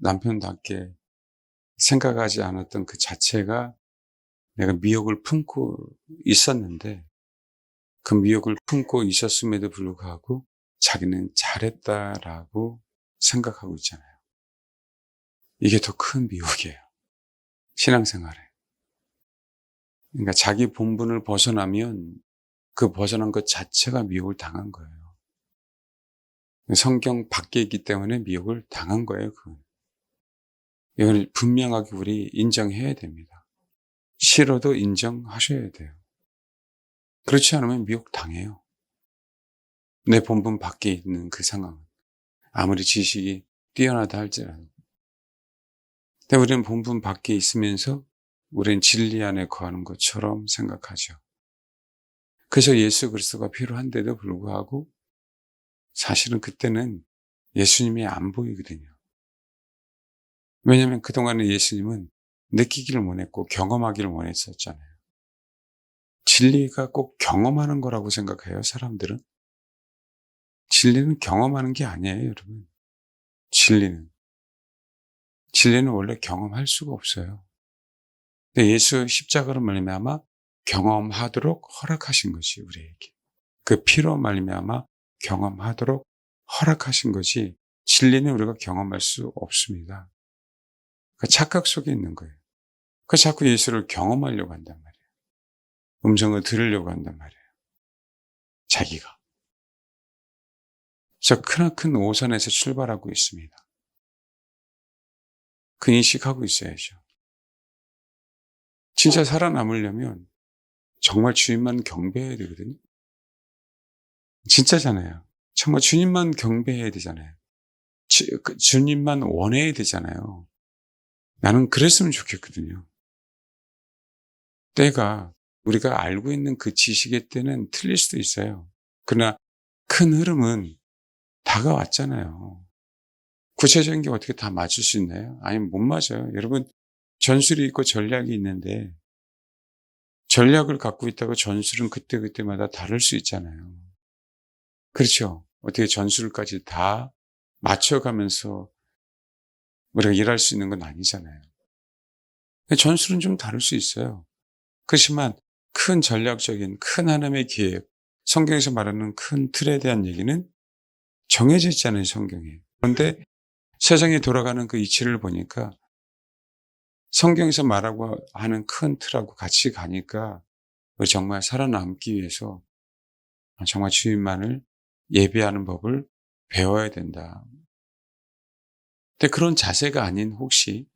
남편답게 생각하지 않았던 그 자체가 내가 미혹을 품고 있었는데, 그 미혹을 품고 있었음에도 불구하고 자기는 잘했다라고 생각하고 있잖아요. 이게 더 큰 미혹이에요, 신앙생활에. 그러니까 자기 본분을 벗어나면 그 벗어난 것 자체가 미혹을 당한 거예요. 성경 밖에 있기 때문에 미혹을 당한 거예요, 그건. 이걸 분명하게 우리 인정해야 됩니다. 싫어도 인정하셔야 돼요. 그렇지 않으면 미혹 당해요. 내 본분 밖에 있는 그 상황은. 아무리 지식이 뛰어나다 할지라도. 근데 우리는 본분 밖에 있으면서 우리는 진리 안에 거하는 것처럼 생각하죠. 그래서 예수 그리스도가 필요한데도 불구하고 사실은 그때는 예수님이 안 보이거든요. 왜냐하면 그동안에 예수님은 느끼기를 원했고 경험하기를 원했었잖아요. 진리가 꼭 경험하는 거라고 생각해요, 사람들은. 진리는 경험하는 게 아니에요, 여러분. 진리는 원래 경험할 수가 없어요. 근데 예수 십자가로 말미암아 경험하도록 허락하신 것이 우리에게. 그 피로 말미암아 경험하도록 허락하신 것이, 진리는 우리가 경험할 수 없습니다. 그 착각 속에 있는 거예요. 그 자꾸 예수를 경험하려고 한단 말이에요. 음성을 들으려고 한단 말이에요, 자기가. 그래서 크나큰 오산에서 출발하고 있습니다. 그 인식하고 있어야죠. 진짜 살아남으려면 정말 주님만 경배해야 되거든요. 진짜잖아요. 정말 주님만 경배해야 되잖아요. 주님만 원해야 되잖아요. 나는 그랬으면 좋겠거든요. 때가 우리가 알고 있는 그 지식의 때는 틀릴 수도 있어요. 그러나 큰 흐름은 다가왔잖아요. 구체적인 게 어떻게 다 맞출 수 있나요? 아니, 못 맞아요. 여러분, 전술이 있고 전략이 있는데 전략을 갖고 있다고 전술은 그때그때마다 다를 수 있잖아요. 그렇죠? 어떻게 전술까지 다 맞춰가면서 우리가 일할 수 있는 건 아니잖아요. 전술은 좀 다를 수 있어요. 그렇지만 큰 전략적인 큰 하나님의 계획, 성경에서 말하는 큰 틀에 대한 얘기는 정해져 있잖아요, 성경에. 그런데 세상에 돌아가는 그 이치를 보니까 성경에서 말하고 하는 큰 틀하고 같이 가니까 우리 정말 살아남기 위해서 정말 주님만을 예배하는 법을 배워야 된다. 근데 그런 자세가 아닌 혹시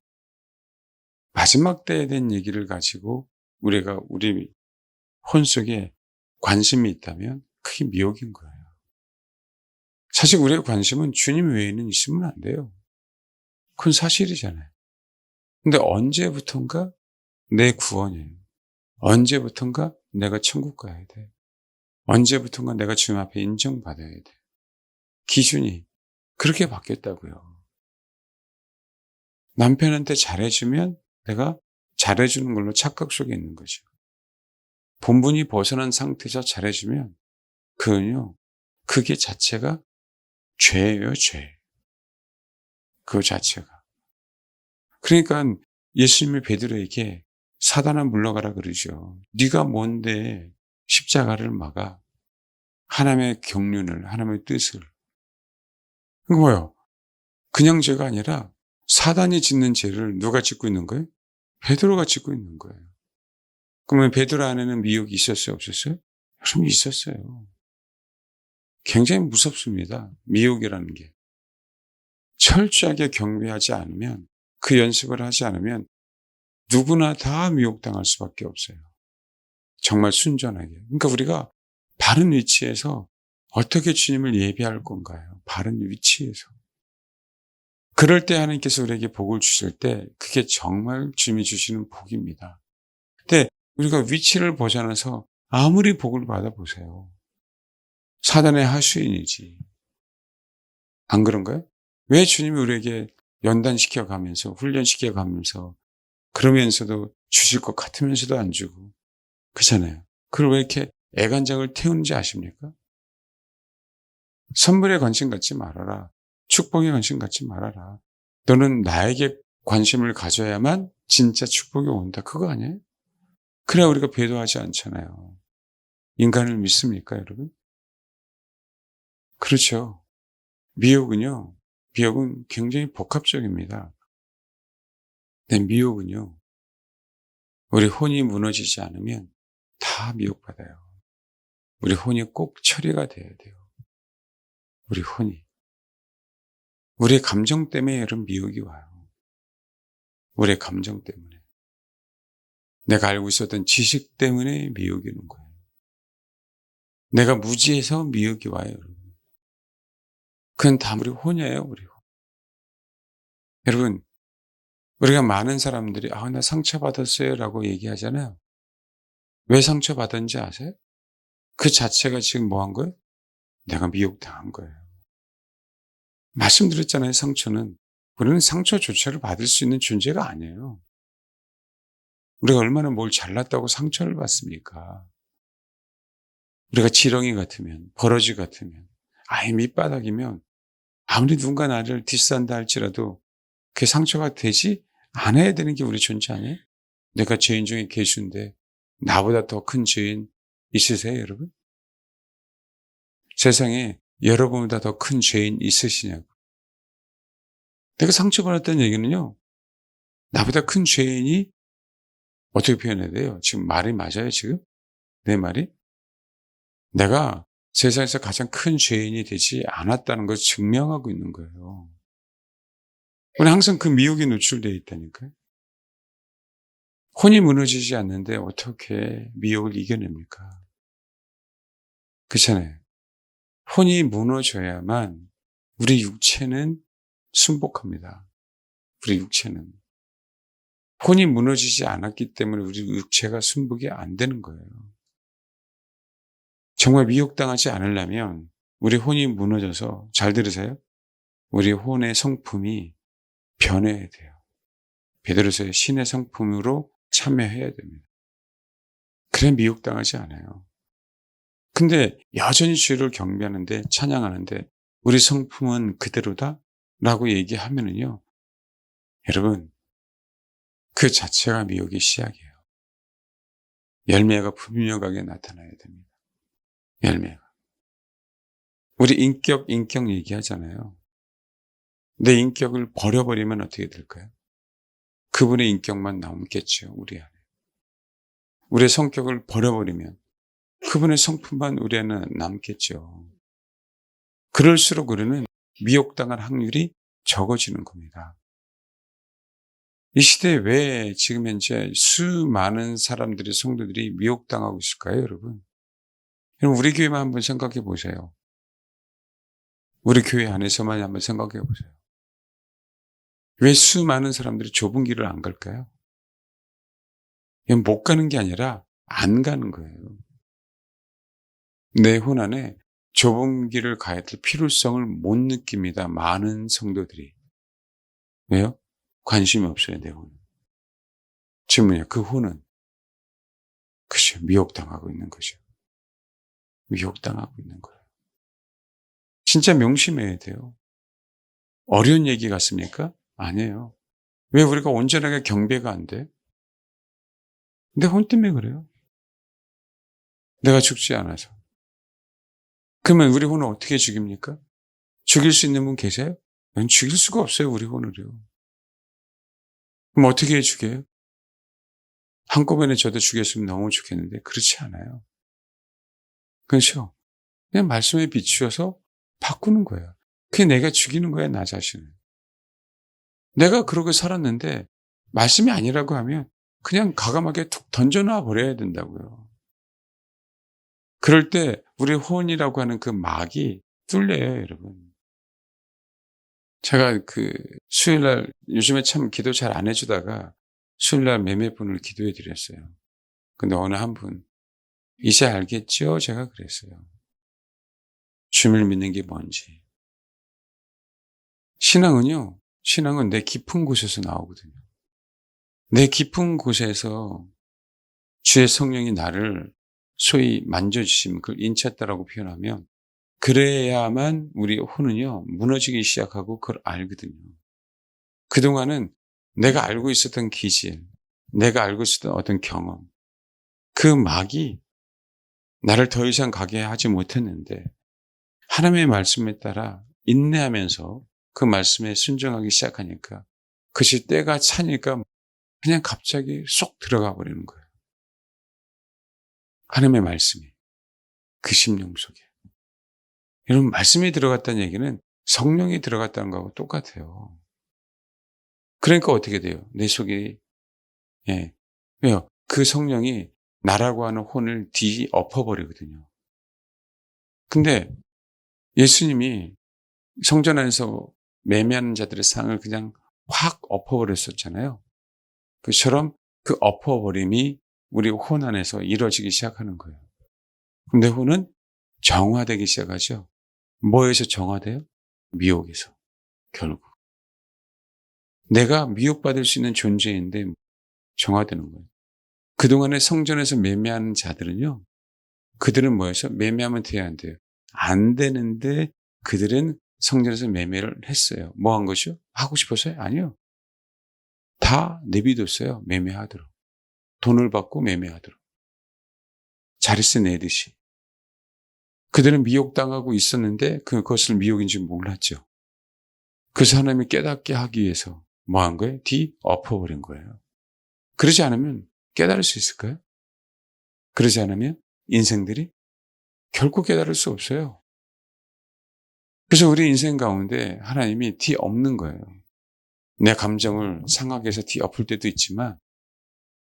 마지막 때에 대한 얘기를 가지고 우리가 우리 혼 속에 관심이 있다면 그게 미혹인 거예요. 사실 우리의 관심은 주님 외에는 있으면 안 돼요. 그건 사실이잖아요. 근데 언제부턴가 내 구원이에요. 언제부턴가 내가 천국 가야 돼. 언제부턴가 내가 주님 앞에 인정받아야 돼. 기준이 그렇게 바뀌었다고요. 남편한테 잘해주면 내가 잘해주는 걸로 착각 속에 있는 거죠. 본분이 벗어난 상태에서 잘해주면 그건요, 그게 자체가 죄예요, 죄. 그 자체가. 그러니까 예수님이 베드로에게 사단아 물러가라 그러죠. 네가 뭔데 십자가를 막아? 하나님의 경륜을, 하나님의 뜻을. 그거 뭐예요? 그냥 죄가 아니라 사단이 짓는 죄를 누가 짓고 있는 거예요? 베드로가 짓고 있는 거예요. 그러면 베드로 안에는 미혹이 있었어요, 없었어요? 여러분, 있었어요. 굉장히 무섭습니다, 미혹이라는 게. 철저하게 경배하지 않으면, 그 연습을 하지 않으면 누구나 다 미혹당할 수밖에 없어요. 정말 순전하게. 그러니까 우리가 바른 위치에서 어떻게 주님을 예배할 건가요? 바른 위치에서. 그럴 때 하나님께서 우리에게 복을 주실 때 그게 정말 주님이 주시는 복입니다. 근데 우리가 위치를 벗어나서 아무리 복을 받아보세요. 사단의 하수인이지. 안 그런가요? 왜 주님이 우리에게 연단시켜 가면서, 훈련시켜 가면서, 그러면서도 주실 것 같으면서도 안 주고, 그렇잖아요. 그걸 왜 이렇게 애간장을 태우는지 아십니까? 선물에 관심 갖지 말아라. 축복에 관심 갖지 말아라. 너는 나에게 관심을 가져야만 진짜 축복이 온다. 그거 아니에요? 그래야 우리가 배도하지 않잖아요. 인간을 믿습니까, 여러분? 그렇죠. 미혹은요, 미혹은 굉장히 복합적입니다. 근데 미혹은요, 우리 혼이 무너지지 않으면 다 미혹받아요. 우리 혼이 꼭 처리가 돼야 돼요. 우리 혼이. 우리의 감정 때문에 여러분 미혹이 와요. 우리의 감정 때문에. 내가 알고 있었던 지식 때문에 미혹이 오는 거예요. 내가 무지해서 미혹이 와요, 여러분. 그건 다 우리 혼이에요, 우리 혼. 여러분, 우리가 많은 사람들이, 나 상처받았어요 라고 얘기하잖아요. 왜 상처받았는지 아세요? 그 자체가 지금 뭐 한 거예요? 내가 미혹당한 거예요. 말씀드렸잖아요, 상처는. 우리는 상처조차를 받을 수 있는 존재가 아니에요. 우리가 얼마나 뭘 잘났다고 상처를 받습니까? 우리가 지렁이 같으면, 버러지 같으면, 아예 밑바닥이면, 아무리 누군가 나를 디스한다 할지라도 그게 상처가 되지 않아야 되는 게 우리 존재 아니에요? 내가 죄인 중에 계수인데 나보다 더 큰 죄인 있으세요, 여러분? 세상에 여러분보다 더 큰 죄인 있으시냐고. 내가 상처받았다는 얘기는요, 나보다 큰 죄인이 어떻게 표현해야 돼요? 지금 말이 맞아요, 지금? 내 말이? 내가 세상에서 가장 큰 죄인이 되지 않았다는 걸 증명하고 있는 거예요. 우리 항상 그 미혹에 노출되어 있다니까요. 혼이 무너지지 않는데 어떻게 미혹을 이겨냅니까? 그렇잖아요. 혼이 무너져야만 우리 육체는 순복합니다. 우리 육체는. 혼이 무너지지 않았기 때문에 우리 육체가 순복이 안 되는 거예요. 정말 미혹당하지 않으려면 우리 혼이 무너져서, 잘 들으세요, 우리 혼의 성품이 변해야 돼요. 베드로서의 신의 성품으로 참여해야 됩니다. 그래 미혹당하지 않아요. 근데 여전히 주를 경배하는데, 찬양하는데 우리 성품은 그대로다? 라고 얘기하면은요, 여러분, 그 자체가 미혹의 시작이에요. 열매가 분명하게 나타나야 됩니다. 열매가. 우리 인격 얘기하잖아요. 내 인격을 버려버리면 어떻게 될까요? 그분의 인격만 남겠죠, 우리 안에. 우리의 성격을 버려버리면 그분의 성품만 우리 안에 남겠죠. 그럴수록 우리는 미혹당할 확률이 적어지는 겁니다. 이 시대에 왜 지금 현재 수많은 사람들이, 성도들이 미혹당하고 있을까요, 여러분? 여러분, 우리 교회만 한번 생각해 보세요. 우리 교회 안에서만 한번 생각해 보세요. 왜 수많은 사람들이 좁은 길을 안 갈까요? 못 가는 게 아니라 안 가는 거예요. 내 혼 안에 좁은 길을 가야 될 필요성을 못 느낍니다. 많은 성도들이. 왜요? 관심이 없어요, 내 혼은. 지금 뭐냐, 그 혼은. 그죠. 미혹당하고 있는 거죠. 미혹당하고 있는 거예요. 진짜 명심해야 돼요. 어려운 얘기 같습니까? 아니에요. 왜 우리가 온전하게 경배가 안 돼? 내 혼 때문에 그래요. 내가 죽지 않아서. 그러면 우리 혼을 어떻게 죽입니까? 죽일 수 있는 분 계세요? 죽일 수가 없어요, 우리 혼을요. 그럼 어떻게 죽여요? 한꺼번에 저도 죽였으면 너무 좋겠는데 그렇지 않아요. 그렇죠? 그냥 말씀에 비추어서 바꾸는 거예요. 그게 내가 죽이는 거야, 나 자신을. 내가 그러고 살았는데 말씀이 아니라고 하면 그냥 과감하게 툭 던져놔 버려야 된다고요. 그럴 때 우리 혼이라고 하는 그 막이 뚫려요, 여러분. 제가 수요일날 요즘에 참 기도 잘 안 해주다가 수요일날 몇몇 분을 기도해 드렸어요. 근데 어느 한 분, 이제 알겠죠? 제가 그랬어요. 주님을 믿는 게 뭔지. 신앙은 내 깊은 곳에서 나오거든요. 내 깊은 곳에서 주의 성령이 나를 소위 만져주시면, 그걸 인쳤다라고 표현하면 그래야만 우리 혼은요, 무너지기 시작하고 그걸 알거든요. 그동안은 내가 알고 있었던 기질, 내가 알고 있었던 어떤 경험, 그 막이 나를 더 이상 가게 하지 못했는데 하나님의 말씀에 따라 인내하면서 그 말씀에 순종하기 시작하니까 그것이 때가 차니까 그냥 갑자기 쏙 들어가 버리는 거예요. 하나님의 말씀이 그 심령 속에. 여러분, 말씀이 들어갔다는 얘기는 성령이 들어갔다는 거하고 똑같아요. 그러니까 어떻게 돼요? 내 속이, 예. 왜요? 그 성령이 나라고 하는 혼을 뒤엎어버리거든요. 근데 예수님이 성전 안에서 매매하는 자들의 상을 그냥 확 엎어버렸었잖아요. 그처럼 그 엎어버림이 우리 혼 안에서 이루어지기 시작하는 거예요. 근데 혼은 정화되기 시작하죠. 뭐에서 정화돼요? 미혹에서, 결국. 내가 미혹받을 수 있는 존재인데 정화되는 거예요. 그동안에 성전에서 매매하는 자들은요, 그들은 뭐여서 매매하면 돼야 안 돼요. 안 되는데 그들은 성전에서 매매를 했어요. 뭐 한 것이요? 하고 싶어서요? 아니요. 다 내비뒀어요. 매매하도록. 돈을 받고 매매하도록. 자릿세 내듯이. 그들은 미혹당하고 있었는데 그것을 미혹인 줄 몰랐죠. 그래서 하나님이 깨닫게 하기 위해서 뭐 한 거예요? 뒤엎어버린 거예요. 그러지 않으면 깨달을 수 있을까요? 그러지 않으면 인생들이 결코 깨달을 수 없어요. 그래서 우리 인생 가운데 하나님이 뒤엎는 거예요. 내 감정을 상하게 해서 뒤엎을 때도 있지만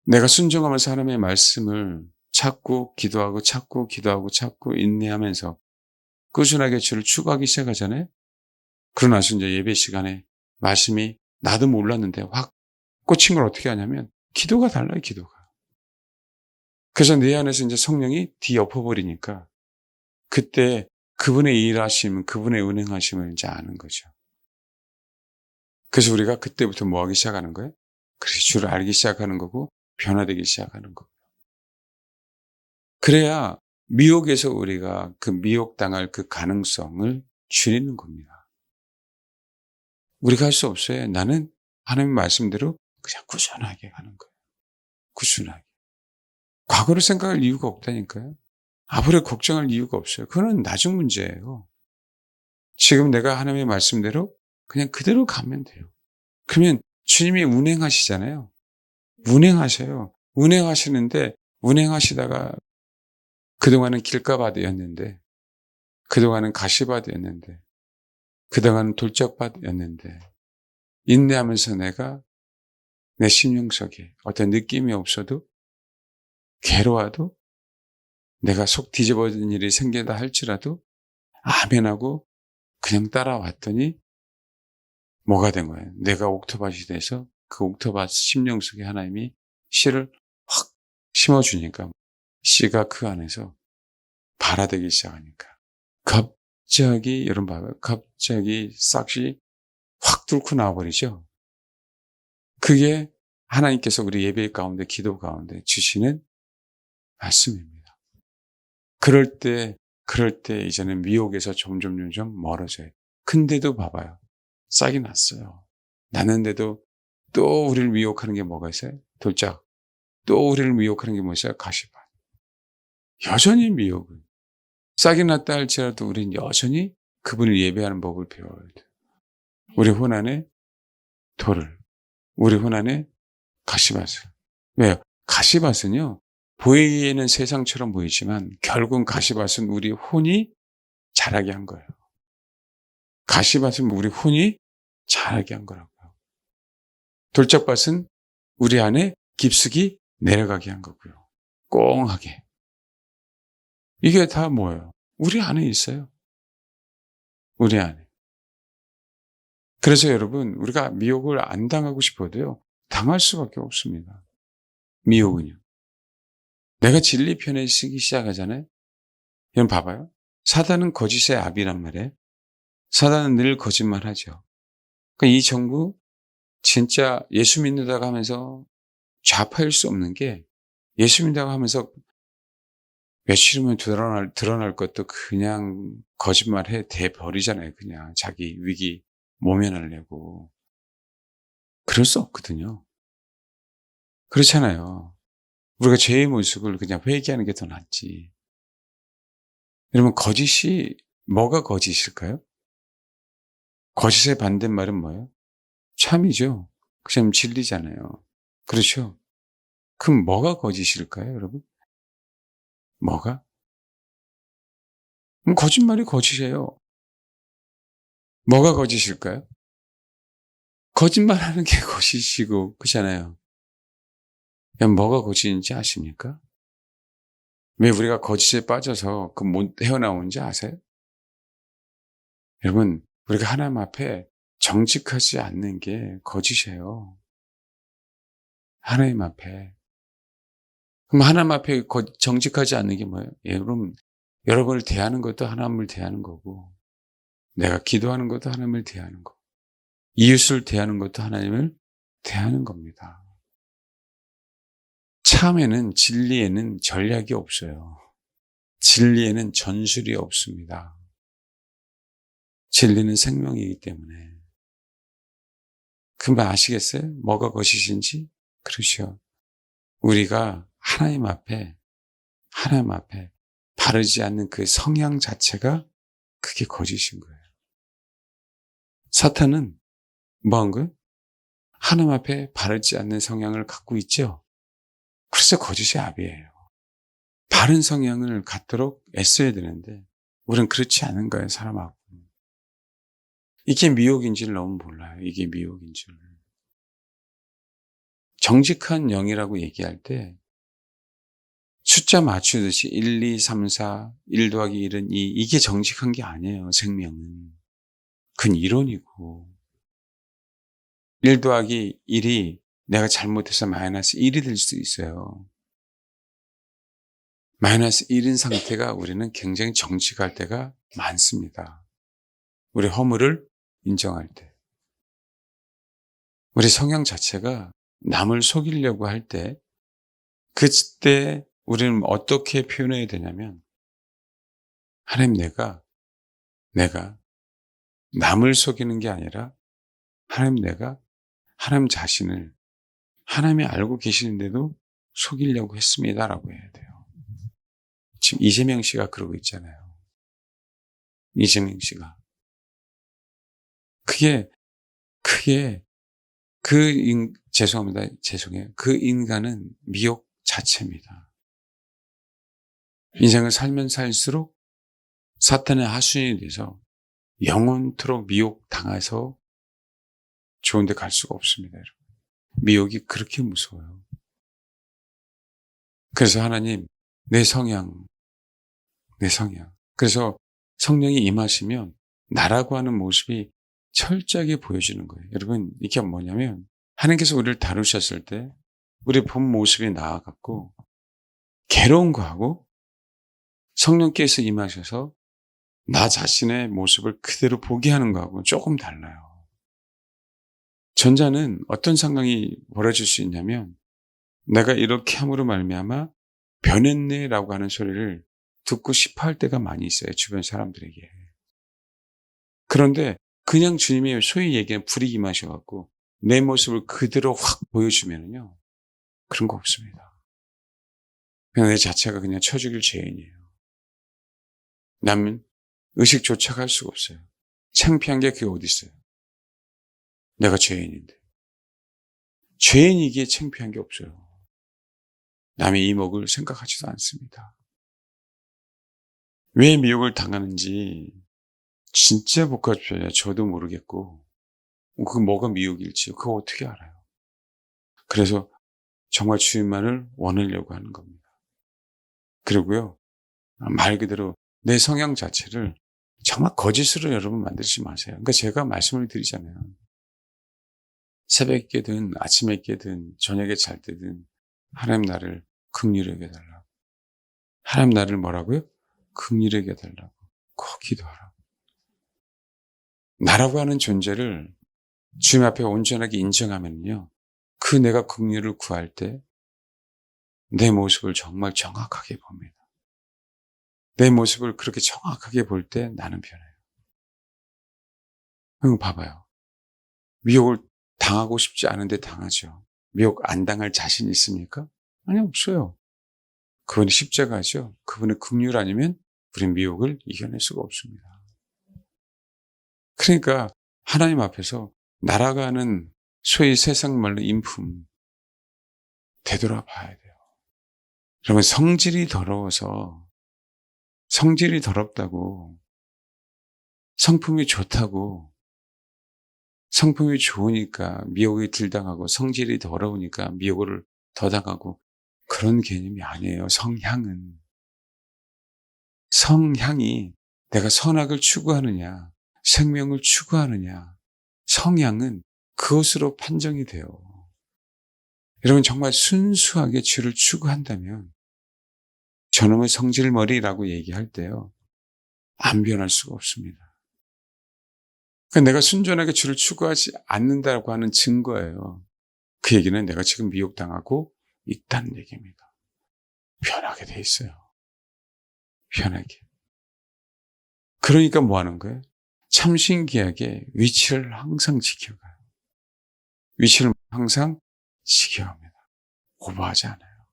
내가 순종하면서 하나님의 말씀을 찾고 기도하고 찾고 기도하고 찾고 인내하면서 꾸준하게 주를 추구하기 시작하잖아요. 그러고 나서 이제 예배 시간에 말씀이 나도 몰랐는데 확 꽂힌 걸 어떻게 하냐면 기도가 달라요, 기도가. 그래서 내 안에서 이제 성령이 뒤엎어버리니까 그때 그분의 일하심, 그분의 운행하심을 이제 아는 거죠. 그래서 우리가 그때부터 뭐 하기 시작하는 거예요? 그래서 주를 알기 시작하는 거고 변화되기 시작하는 거고. 그래야 미혹에서 우리가 그 미혹당할 그 가능성을 줄이는 겁니다. 우리가 할 수 없어요. 나는 하나님 말씀대로 그냥 꾸준하게 가는 거예요. 꾸준하게. 과거를 생각할 이유가 없다니까요. 앞으로 걱정할 이유가 없어요. 그건 나중 문제예요. 지금 내가 하나님의 말씀대로 그냥 그대로 가면 돼요. 그러면 주님이 운행하시잖아요. 운행하셔요. 운행하시는데 운행하시다가 그동안은 길가바디였는데 그동안은 가시바디였는데 그동안은 돌짝바디였는데 인내하면서 내가 내 심령 속에 어떤 느낌이 없어도 괴로워도 내가 속 뒤집어진 일이 생긴다 할지라도 아멘하고 그냥 따라왔더니 뭐가 된 거예요? 내가 옥토밭이 돼서 그 옥토밭 심령 속에 하나님이 씨를 확 심어주니까 씨가 그 안에서 발화되기 시작하니까 갑자기 여러분 봐봐요. 갑자기 싹이 확 뚫고 나와버리죠. 그게 하나님께서 우리 예배 가운데 기도 가운데 주시는 말씀입니다. 그럴 때 이제는 미혹에서 점점 멀어져요. 근데도 봐봐요. 싹이 났어요. 났는데도 또 우리를 미혹하는 게 뭐가 있어요? 돌짝. 또 우리를 미혹하는 게 뭐 있어요? 가시밭. 여전히 미혹은. 싹이 났다 할지라도 우리는 여전히 그분을 예배하는 법을 배워야 돼요. 우리 혼안에 돌을, 우리 혼안에 가시밭을. 왜요? 가시밭은요, 보이기에는 세상처럼 보이지만 결국은 가시밭은 우리 혼이 자라게 한 거예요. 가시밭은 우리 혼이 자라게 한 거라고요. 돌짝밭은 우리 안에 깊숙이 내려가게 한 거고요. 꽁하게. 이게 다 뭐예요? 우리 안에 있어요. 우리 안에. 그래서 여러분, 우리가 미혹을 안 당하고 싶어도요, 당할 수밖에 없습니다. 미혹은요. 내가 진리 편에 쓰기 시작하잖아요. 여러분 봐봐요. 사단은 거짓의 압이란 말이에요. 사단은 늘 거짓말 하죠. 그러니까 이 정부 진짜 예수 믿는다고 하면서 좌파일 수 없는 게 예수 믿는다고 하면서 며칠이면 드러날 것도 그냥 거짓말해 대 버리잖아요. 그냥 자기 위기 모면하려고. 그럴 수 없거든요. 그렇잖아요. 우리가 죄의 모습을 그냥 회개하는 게 더 낫지. 여러분, 거짓이 뭐가 거짓일까요? 거짓의 반대말은 뭐예요? 참이죠. 그냥 진리잖아요. 그렇죠? 그럼 뭐가 거짓일까요, 여러분? 뭐가? 거짓말이 거짓이에요. 뭐가 거짓일까요? 거짓말하는 게 거짓이고 그렇잖아요. 그럼 뭐가 거짓인지 아십니까? 왜 우리가 거짓에 빠져서 못 헤어나오는지 아세요? 여러분, 우리가 하나님 앞에 정직하지 않는 게 거짓이에요. 하나님 앞에. 그럼 하나님 앞에 정직하지 않는 게 뭐예요? 여러분을 대하는 것도 하나님을 대하는 거고, 내가 기도하는 것도 하나님을 대하는 거, 이웃을 대하는 것도 하나님을 대하는 겁니다. 참에는, 진리에는 전략이 없어요. 진리에는 전술이 없습니다. 진리는 생명이기 때문에. 금방 아시겠어요? 뭐가 거짓인지? 그렇죠. 우리가 하나님 앞에 바르지 않는 그 성향 자체가 그게 거짓인 거예요. 사탄은 뭐 한 거예요? 하나님 앞에 바르지 않는 성향을 갖고 있죠. 그래서 거짓의 압이에요. 바른 성향을 갖도록 애써야 되는데 우리는 그렇지 않은 거예요, 사람하고. 이게 미혹인지를 너무 몰라요. 이게 미혹인지를. 정직한 영이라고 얘기할 때 숫자 맞추듯이 1, 2, 3, 4, 1 더하기 1은 2 이게 정직한 게 아니에요, 생명은. 그건 이론이고 1 더하기 1이 내가 잘못해서 마이너스 1이 될 수 있어요. 마이너스 1인 상태가 우리는 굉장히 정직할 때가 많습니다. 우리 허물을 인정할 때. 우리 성향 자체가 남을 속이려고 할 때 그때 우리는 어떻게 표현해야 되냐면 하나님 내가 남을 속이는 게 아니라 하나님 자신을 하나님이 알고 계시는데도 속이려고 했습니다라고 해야 돼요. 지금 이재명 씨가 그러고 있잖아요. 이재명 씨가. 그게 죄송해요. 그 인간은 미혹 자체입니다. 인생을 살면 살수록 사탄의 하수인이 돼서 영원토록 미혹 당해서 좋은 데 갈 수가 없습니다, 여러분. 미혹이 그렇게 무서워요. 그래서 하나님, 내 성향. 그래서 성령이 임하시면 나라고 하는 모습이 철저하게 보여지는 거예요. 여러분, 이게 뭐냐면 하나님께서 우리를 다루셨을 때 우리 본 모습이 나아갔고 괴로운 거하고 성령께서 임하셔서 나 자신의 모습을 그대로 보게 하는 거하고 조금 달라요. 전자는 어떤 상황이 벌어질 수 있냐면 내가 이렇게 함으로 말미암아 변했네라고 하는 소리를 듣고 싶어 할 때가 많이 있어요. 주변 사람들에게. 그런데 그냥 주님이 소위 얘기하는 불이 임하셔갖고 내 모습을 그대로 확 보여주면요. 그런 거 없습니다. 그냥 내 자체가 그냥 쳐죽일 죄인이에요. 남은 의식조차 할 수가 없어요. 창피한 게 그게 어디 있어요. 내가 죄인인데. 죄인이기에 창피한 게 없어요. 남의 이목을 생각하지도 않습니다. 왜 미혹을 당하는지 진짜 복잡해요. 저도 모르겠고 그 뭐가 미혹일지 그거 어떻게 알아요. 그래서 정말 주님만을 원하려고 하는 겁니다. 그리고요. 말 그대로 내 성향 자체를 정말 거짓으로 여러분 만들지 마세요. 그러니까 제가 말씀을 드리잖아요. 새벽에 깨든 아침에 깨든 저녁에 잘 때든 하나님 나를 긍휼히 여겨달라고. 하나님 나를 뭐라고요? 긍휼히 여겨달라고. 꼭 기도하라고. 나라고 하는 존재를 주님 앞에 온전하게 인정하면요. 그 내가 긍휼을 구할 때 내 모습을 정말 정확하게 봅니다. 내 모습을 그렇게 정확하게 볼 때 나는 변해요. 형 봐봐요. 미혹을 당하고 싶지 않은데 당하죠. 미혹 안 당할 자신 있습니까? 아니, 없어요. 그분이 십자가죠. 그분의 긍휼 아니면 우린 미혹을 이겨낼 수가 없습니다. 그러니까 하나님 앞에서 날아가는 소위 세상 말로 인품 되돌아봐야 돼요. 여러분, 성질이 더럽다고, 성품이 좋다고, 성품이 좋으니까 미혹이 덜 당하고 성질이 더러우니까 미혹을 더 당하고 그런 개념이 아니에요. 성향이 내가 선악을 추구하느냐, 생명을 추구하느냐, 성향은 그것으로 판정이 돼요. 여러분, 정말 순수하게 주를 추구한다면 저놈의 성질머리라고 얘기할 때요, 안 변할 수가 없습니다. 그러니까 내가 순전하게 주를 추구하지 않는다고 하는 증거예요. 그 얘기는 내가 지금 미혹당하고 있다는 얘기입니다. 변하게 돼 있어요. 변하게. 그러니까 뭐 하는 거예요? 참신기하게 위치를 항상 지켜가요. 위치를 항상 지켜갑니다. 오버하지 않아요.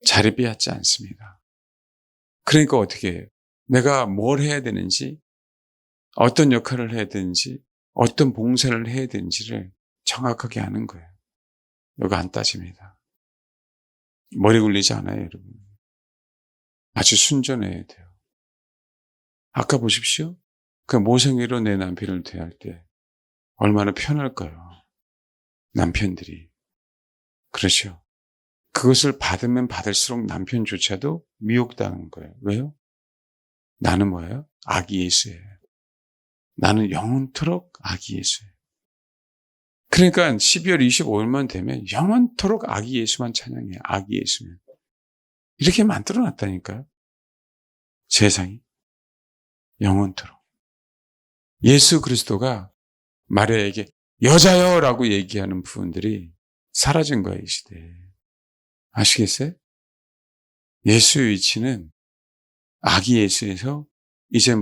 자리 빼앗지 않습니다. 그러니까 어떻게 해요? 내가 뭘 해야 되는지, 어떤 역할을 해야 되는지, 어떤 봉사를 해야 되는지를 정확하게 아는 거예요. 이거 안 따집니다. 머리 굴리지 않아요, 여러분. 아주 순전해야 돼요. 아까 보십시오. 그 모성애로 내 남편을 대할 때 얼마나 편할까요? 남편들이. 그렇죠. 그것을 받으면 받을수록 남편조차도 미혹당하는 거예요. 왜요? 나는 뭐예요? 아기 예수예요. 나는 영원토록 아기 예수예요. 그러니까 12월 25일만 되면 영원토록 아기 예수만 찬양해요. 아기 예수면. 이렇게 만들어 놨다니까요. 세상이. 영원토록. 예수 그리스도가 마리아에게 여자여 라고 얘기하는 부분들이 사라진 거예요, 이 시대에. 아시겠어요? 예수의 위치는 아기 예수에서 이제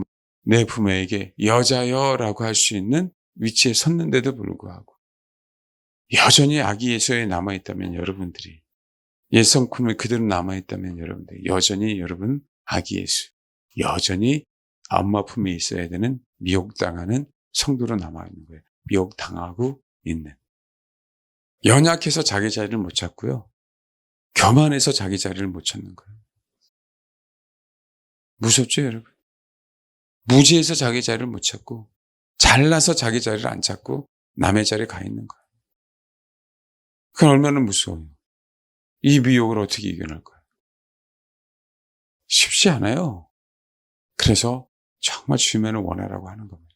내 부모에게 여자여 라고 할 수 있는 위치에 섰는데도 불구하고 여전히 아기 예수에 남아있다면 여러분들이 옛 성품이 그대로 남아있다면 여러분들이 여전히 여러분 아기 예수, 여전히 엄마 품에 있어야 되는 미혹당하는 성도로 남아있는 거예요. 미혹당하고 있는. 연약해서 자기 자리를 못 찾고요. 교만해서 자기 자리를 못 찾는 거예요. 무섭죠, 여러분? 무지해서 자기 자리를 못 찾고 잘나서 자기 자리를 안 찾고 남의 자리에 가 있는 거예요. 그건 얼마나 무서워요. 이 미혹을 어떻게 이겨낼 거예요? 쉽지 않아요. 그래서 정말 주님을 원하라고 하는 겁니다.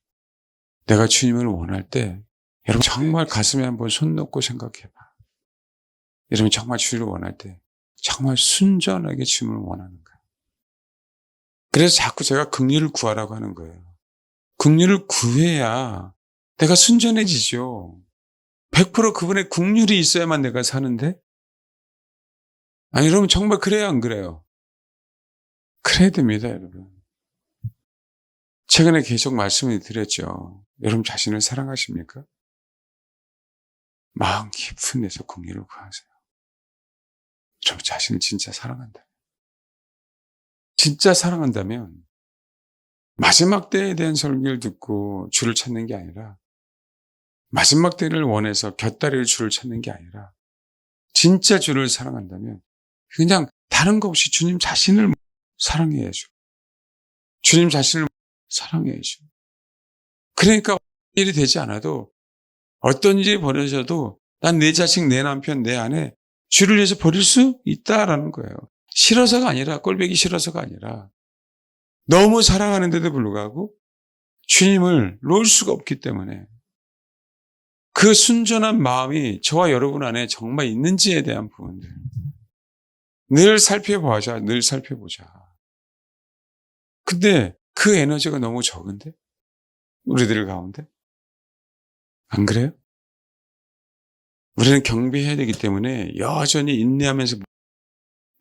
내가 주님을 원할 때 여러분 정말 가슴에 한번 손 놓고 생각해봐. 여러분 정말 주를 원할 때 정말 순전하게 주님을 원하는 거예요. 그래서 자꾸 제가 긍휼을 구하라고 하는 거예요. 긍휼을 구해야 내가 순전해지죠. 100% 그분의 긍휼이 있어야만 내가 사는데? 아니, 여러분 정말 그래요, 안 그래요? 그래야 됩니다, 여러분. 최근에 계속 말씀을 드렸죠. 여러분 자신을 사랑하십니까? 마음 깊은 데서 긍휼을 구하세요. 저 자신을 진짜 사랑한다. 진짜 사랑한다면 마지막 때에 대한 설교를 듣고 주를 찾는 게 아니라 마지막 때를 원해서 곁다리를 주를 찾는 게 아니라 진짜 주를 사랑한다면 그냥 다른 거 없이 주님 자신을 사랑해야죠. 주님 자신을 사랑해야죠. 그러니까 일이 되지 않아도 어떤 일이 벌어져도 난 내 자식, 내 남편, 내 아내 주를 위해서 버릴 수 있다라는 거예요. 싫어서가 아니라, 꼴보기 싫어서가 아니라 너무 사랑하는데도 불구하고 주님을 놓을 수가 없기 때문에 그 순전한 마음이 저와 여러분 안에 정말 있는지에 대한 부분들 늘 살펴보자. 근데 그 에너지가 너무 적은데? 우리들 가운데? 안 그래요? 우리는 경배해야 되기 때문에 여전히 인내하면서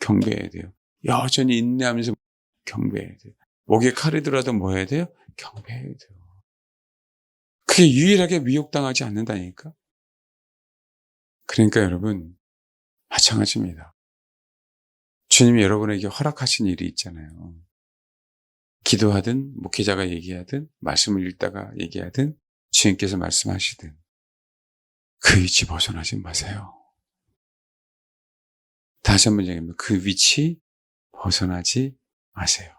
경배해야 돼요. 여전히 인내하면서 경배해야 돼요. 목에 칼이 들어도 뭐 해야 돼요? 경배해야 돼요. 그게 유일하게 미혹당하지 않는다니까. 그러니까 여러분, 마찬가지입니다. 주님이 여러분에게 허락하신 일이 있잖아요. 기도하든 목회자가 얘기하든 말씀을 읽다가 얘기하든 주님께서 말씀하시든 그 위치 벗어나지 마세요. 다시 한번 얘기합니다. 그 위치 벗어나지 마세요.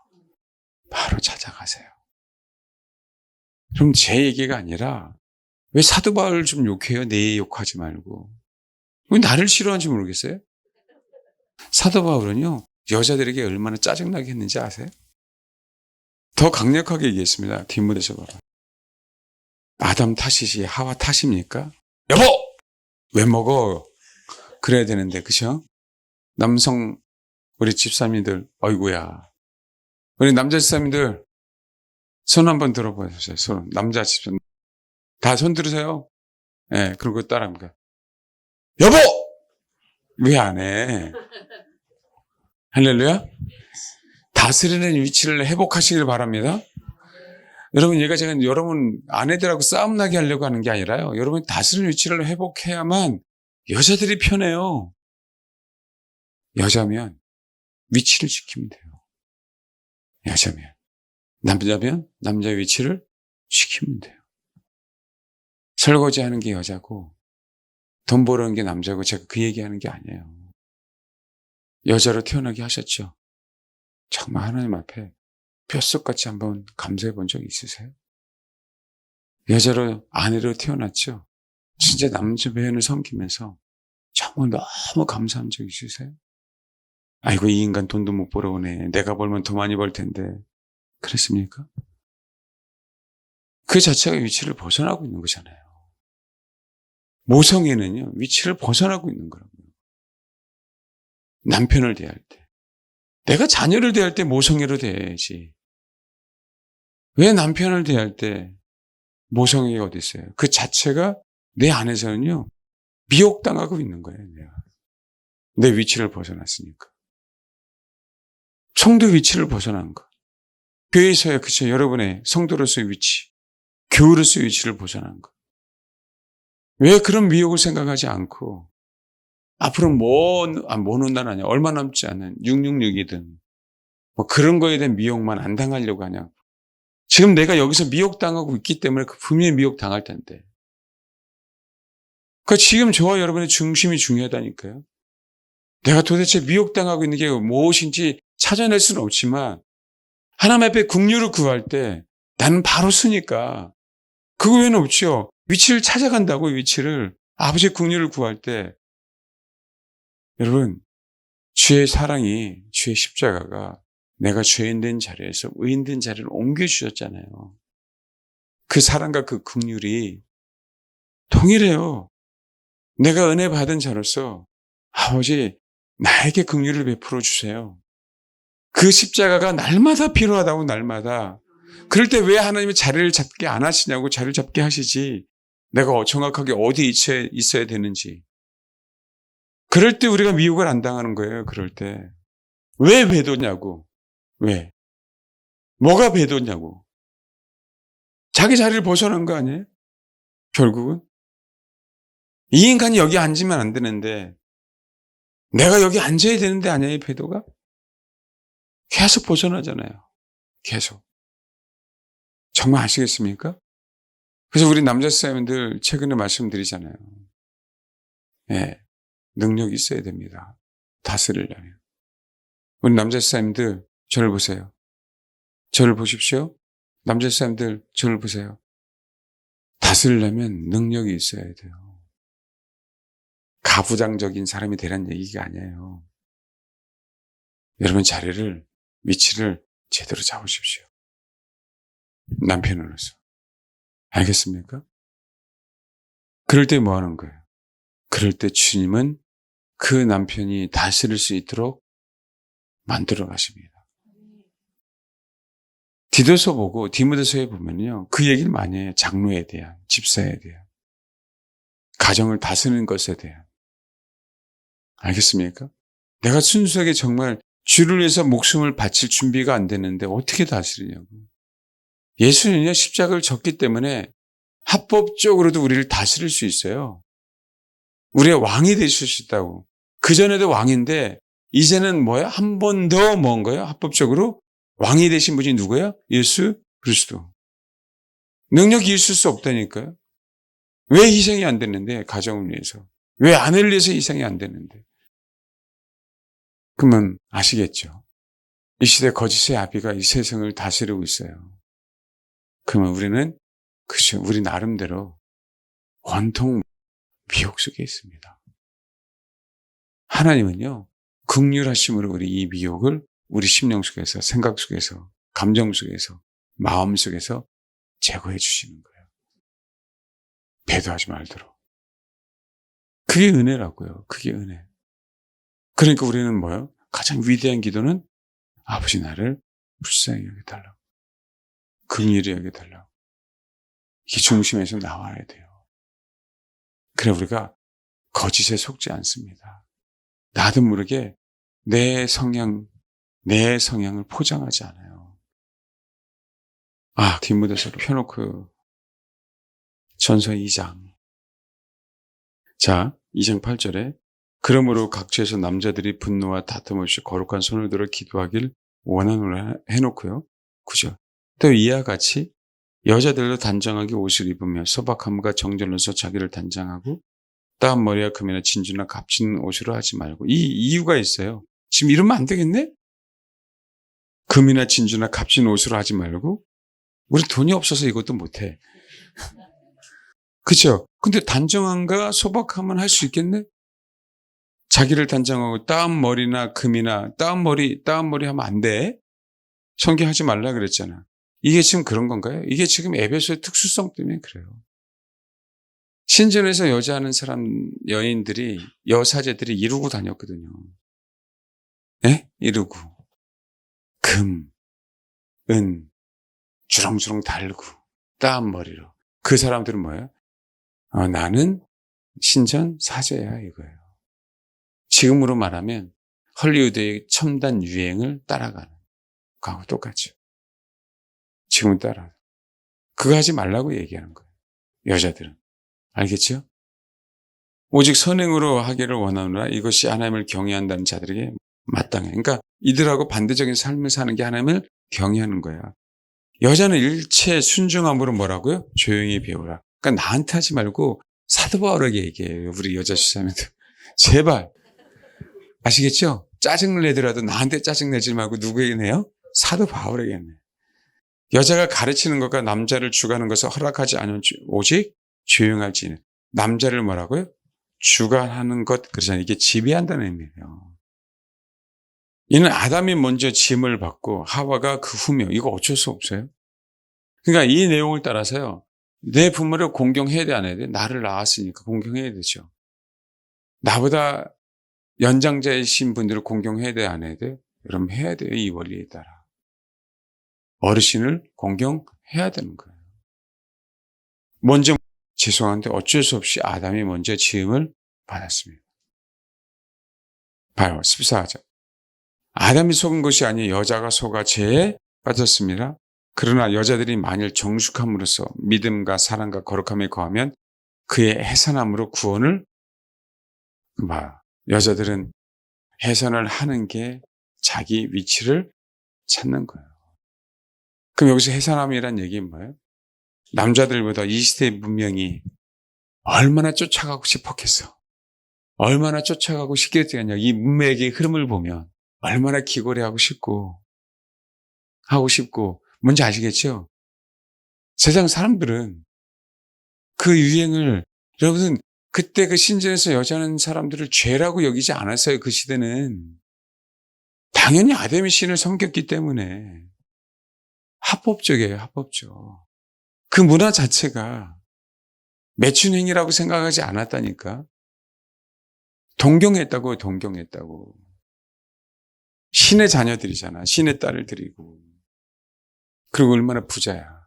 바로 찾아가세요. 그럼 제 얘기가 아니라 왜 사도 바울을 좀 욕해요? 내 욕하지 말고. 왜 나를 싫어하는지 모르겠어요? 사도 바울은요, 여자들에게 얼마나 짜증나게 했는지 아세요? 더 강력하게 얘기했습니다. 디모데서 봐봐. 아담 탓이지 하와 탓입니까? 여보! 왜 먹어? 그래야 되는데, 그죠? 남성, 우리 집사님들, 어이구야. 우리 남자 집사님들, 손 한번 들어보세요. 손. 남자 집사님. 다 손 들으세요. 예, 네, 그리고 따라합니다. 여보! 왜 안 해? 할렐루야? 다스리는 위치를 회복하시길 바랍니다. 여러분, 제가 여러분 아내들하고 싸움 나게 하려고 하는 게 아니라요. 여러분 다스리는 위치를 회복해야만 여자들이 편해요. 여자면 위치를 지키면 돼요. 여자면. 남자면 남자의 위치를 지키면 돼요. 설거지하는 게 여자고 돈 벌어오는 게 남자고 제가 그 얘기하는 게 아니에요. 여자로 태어나게 하셨죠. 정말 하나님 앞에 뼛속같이 한번 감사해 본 적 있으세요? 여자로 아내로 태어났죠. 진짜 남자 배우를 섬기면서 정말 너무 감사한 적 있으세요? 아이고 이 인간 돈도 못 벌어오네. 내가 벌면 더 많이 벌 텐데. 그랬습니까? 그 자체가 위치를 벗어나고 있는 거잖아요. 모성애는요, 위치를 벗어나고 있는 거라고요. 남편을 대할 때. 내가 자녀를 대할 때 모성애로 대해야지. 왜 남편을 대할 때 모성애가 어디 있어요? 그 자체가 내 안에서는요, 미혹당하고 있는 거예요, 내가. 내 위치를 벗어났으니까. 성도 위치를 벗어난 거. 교회에서야, 그쵸, 여러분의 성도로서의 위치, 교우로서의 위치를 벗어난 거. 왜 그런 미혹을 생각하지 않고, 앞으로 못 온다는 아니야. 얼마 남지 않은 666이든, 뭐 그런 거에 대한 미혹만 안 당하려고 하냐. 지금 내가 여기서 미혹당하고 있기 때문에 분명히 미혹당할 텐데. 그러니까 지금 저와 여러분의 중심이 중요하다니까요. 내가 도대체 미혹당하고 있는 게 무엇인지 찾아낼 수는 없지만 하나님 앞에 긍휼을 구할 때 나는 바로 쓰니까 그거 외에는 없죠. 위치를 찾아간다고 위치를. 아버지의 긍휼을 구할 때 여러분 주의 사랑이 주의 십자가가 내가 죄인된 자리에서 의인된 자리를 옮겨주셨잖아요. 그 사랑과 그 긍휼이 동일해요. 내가 은혜 받은 자로서 아버지 나에게 긍휼을 베풀어 주세요. 그 십자가가 날마다 필요하다고 날마다. 그럴 때 왜 하나님이 자리를 잡게 안 하시냐고 자리를 잡게 하시지. 내가 정확하게 어디 있어야 되는지. 그럴 때 우리가 미혹을 안 당하는 거예요. 그럴 때. 왜 배도냐고. 왜? 뭐가 배도냐고. 자기 자리를 벗어난 거 아니에요? 결국은. 이 인간이 여기 앉으면 안 되는데 내가 여기 앉아야 되는데 아니에요, 배도가? 계속 벗어나잖아요. 계속. 정말 아시겠습니까? 그래서 우리 남자 사람들 최근에 말씀드리잖아요. 예, 능력이 있어야 됩니다. 다스리려면. 우리 남자 사람들 저를 보세요. 저를 보십시오. 남자 사람들 저를 보세요. 다스리려면 능력이 있어야 돼요. 가부장적인 사람이 되라는 얘기가 아니에요. 여러분 자리를, 위치를 제대로 잡으십시오. 남편으로서. 알겠습니까? 그럴 때 뭐 하는 거예요? 그럴 때 주님은 그 남편이 다스릴 수 있도록 만들어 가십니다. 디도서 보고 디모데서에 보면요. 그 얘기를 많이 해요. 장로에 대한, 집사에 대한, 가정을 다스리는 것에 대한. 알겠습니까? 내가 순수하게 정말 주를 위해서 목숨을 바칠 준비가 안 됐는데 어떻게 다스리냐고. 예수는요, 십자가를 졌기 때문에 합법적으로도 우리를 다스릴 수 있어요. 우리의 왕이 되실 수 있다고. 그전에도 왕인데 이제는 뭐야? 한 번 더 뭔가요? 합법적으로 왕이 되신 분이 누구예요? 예수 그리스도. 능력이 있을 수 없다니까요. 왜 희생이 안 됐는데? 가정을 위해서. 왜 아내를 위해서 희생이 안 됐는데? 그러면 아시겠죠? 이 시대 거짓의 아비가 이 세상을 다스리고 있어요. 그러면 우리는 그죠, 우리 나름대로 원통 미혹 속에 있습니다. 하나님은요, 긍휼하심으로 우리 이 미혹을 우리 심령 속에서, 생각 속에서, 감정 속에서, 마음 속에서 제거해 주시는 거예요. 배도하지 말도록. 그게 은혜라고요. 그게 은혜. 그러니까 우리는 뭐요? 가장 위대한 기도는 아버지 나를 불쌍히 여겨달라고. 긍휼히 여겨달라고. 이게 중심에서 나와야 돼요. 그래 우리가 거짓에 속지 않습니다. 나도 모르게 내 성향을 포장하지 않아요. 디모데서로 펴놓고 전서 2장. 자, 2장 8절에 그러므로 각처에서 남자들이 분노와 다툼 없이 거룩한 손을 들어 기도하길 원하노라 해놓고요. 그죠? 또 이와 같이 여자들도 단정하게 옷을 입으며 소박함과 정절로서 자기를 단장하고 따은 머리와 금이나 진주나 값진 옷으로 하지 말고. 이 이유가 있어요. 지금 이러면 안 되겠네? 금이나 진주나 값진 옷으로 하지 말고. 우리 돈이 없어서 이것도 못해. 그렇죠? 근데 단정함과 소박함은 할 수 있겠네? 자기를 단정하고 따은 머리나 금이나 따은 머리 하면 안 돼. 성경하지 말라 그랬잖아. 이게 지금 그런 건가요? 이게 지금 에베소의 특수성 때문에 그래요. 신전에서 여자하는 여인들이, 여사제들이 이루고 다녔거든요. 예? 이루고. 금, 은, 주렁주렁 달고, 따은 머리로. 그 사람들은 뭐예요? 나는 신전 사제야, 이거예요. 지금으로 말하면 헐리우드의 첨단 유행을 따라가는 거하고 똑같죠. 지금은 따라. 그거 하지 말라고 얘기하는 거예요. 여자들은. 알겠죠? 오직 선행으로 하기를 원하노라. 이것이 하나님을 경외한다는 자들에게 마땅해. 그러니까 이들하고 반대적인 삶을 사는 게 하나님을 경외하는 거야. 여자는 일체 순종함으로 뭐라고요? 조용히 배우라. 그러니까 나한테 하지 말고 사도 바울에게 얘기해요. 우리 여자 주사님들. 제발. 아시겠죠? 짜증을 내더라도 나한테 짜증내지 말고 누구에게 내요? 사도 바울에게 내. 여자가 가르치는 것과 남자를 주관하는 것을 허락하지 않은 오직 조용할지는. 남자를 뭐라고요? 주관하는 것, 그러잖아요. 이게 지배한다는 의미예요. 이는 아담이 먼저 짐을 받고 하와가 그 후며. 이거 어쩔 수 없어요. 그러니까 이 내용을 따라서요. 내 부모를 공경해야 돼, 안 해야 돼? 나를 낳았으니까 공경해야 되죠. 나보다 연장자이신 분들을 공경해야 돼, 안 해야 돼? 여러분 해야 돼요. 이 원리에 따라. 어르신을 공경해야 되는 거예요. 먼저 죄송한데 어쩔 수 없이 아담이 먼저 지음을 받았습니다. 봐요. 14절. 아담이 속은 것이 아니라 여자가 속아 죄에 빠졌습니다. 그러나 여자들이 만일 정숙함으로써 믿음과 사랑과 거룩함에 거하면 그의 해산함으로 구원을 봐. 여자들은 해산을 하는 게 자기 위치를 찾는 거예요. 그럼 여기서 해산함이란 얘기는 뭐예요? 남자들보다 이 시대 문명이 얼마나 쫓아가고 싶었겠어. 얼마나 쫓아가고 싶겠냐. 이 문맥의 흐름을 보면 얼마나 기고래하고 싶고 뭔지 아시겠죠? 세상 사람들은 그 유행을, 여러분 그때 그 신전에서 여자는 사람들을 죄라고 여기지 않았어요. 그 시대는. 당연히 아담의 신을 섬겼기 때문에 합법적이에요. 합법적. 그 문화 자체가 매춘행위라고 생각하지 않았다니까. 동경했다고. 신의 자녀들이잖아. 신의 딸을 드리고. 그리고 얼마나 부자야.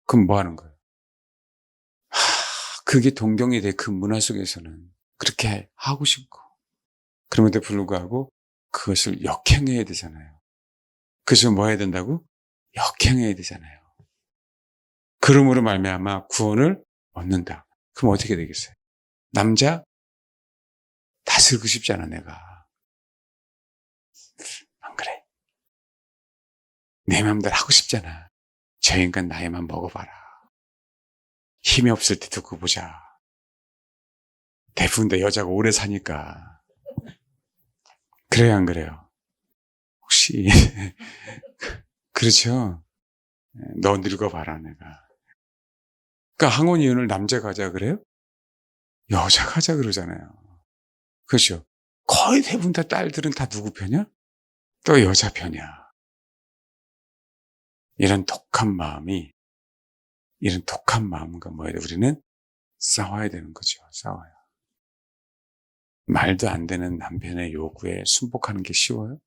그럼 뭐 하는 거예요? 그게 동경이 돼. 그 문화 속에서는 그렇게 하고 싶고. 그럼에도 불구하고 그것을 역행해야 되잖아요. 그래서 뭐 해야 된다고? 역행해야 되잖아요. 그러므로 말미암아 구원을 얻는다. 그럼 어떻게 되겠어요? 남자 다스리고 싶지 않아 내가. 안 그래? 내 맘대로 하고 싶잖아. 저 인간 나이만 먹어봐라. 힘이 없을 때 두고 보자. 대부분 다 여자가 오래 사니까. 그래요, 안 그래요? 혹시 그렇죠? 너 늙어봐라 내가. 그러니까 항원이혼을 남자가 하자 그래요? 여자가 하자 그러잖아요. 그렇죠? 거의 대부분 다 딸들은 다 누구 편이야? 또 여자 편이야. 이런 독한 마음과 뭐예요? 우리는 싸워야 되는 거죠. 싸워요. 말도 안 되는 남편의 요구에 순복하는 게 쉬워요?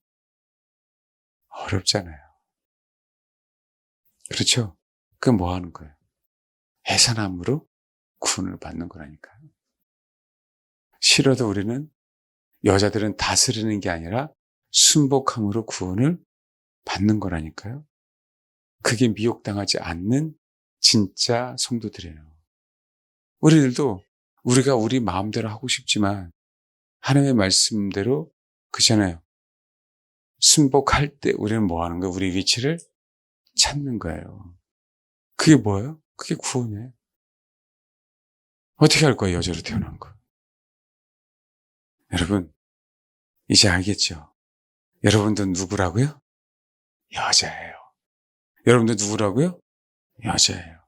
어렵잖아요. 그렇죠? 그 뭐 하는 거예요? 해산함으로 구원을 받는 거라니까요. 싫어도 여자들은 다스리는 게 아니라 순복함으로 구원을 받는 거라니까요. 그게 미혹당하지 않는 진짜 성도들이에요. 우리들도 우리가 우리 마음대로 하고 싶지만 하나님의 말씀대로 그잖아요. 순복할 때 우리는 뭐 하는 거예요? 우리 위치를 찾는 거예요. 그게 뭐예요? 그게 구원이에요. 어떻게 할 거예요? 여자로 태어난 거. 여러분 이제 알겠죠? 여러분도 누구라고요? 여자예요. 여러분도 누구라고요? 여자예요.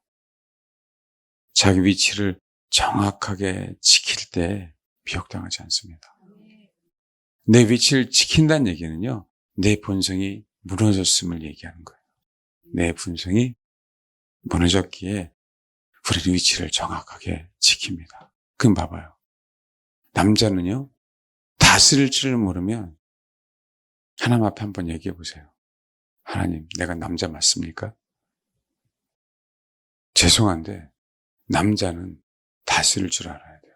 자기 위치를 정확하게 지킬 때 미혹당하지 않습니다. 내 위치를 지킨다는 얘기는요, 내 본성이 무너졌음을 얘기하는 거예요. 내 본성이 무너졌기에 우리는 위치를 정확하게 지킵니다. 그럼 봐봐요. 남자는요, 다스릴 줄을 모르면 하나님 앞에 한번 얘기해 보세요. 하나님, 내가 남자 맞습니까? 죄송한데 남자는 다스릴 줄 알아야 돼요.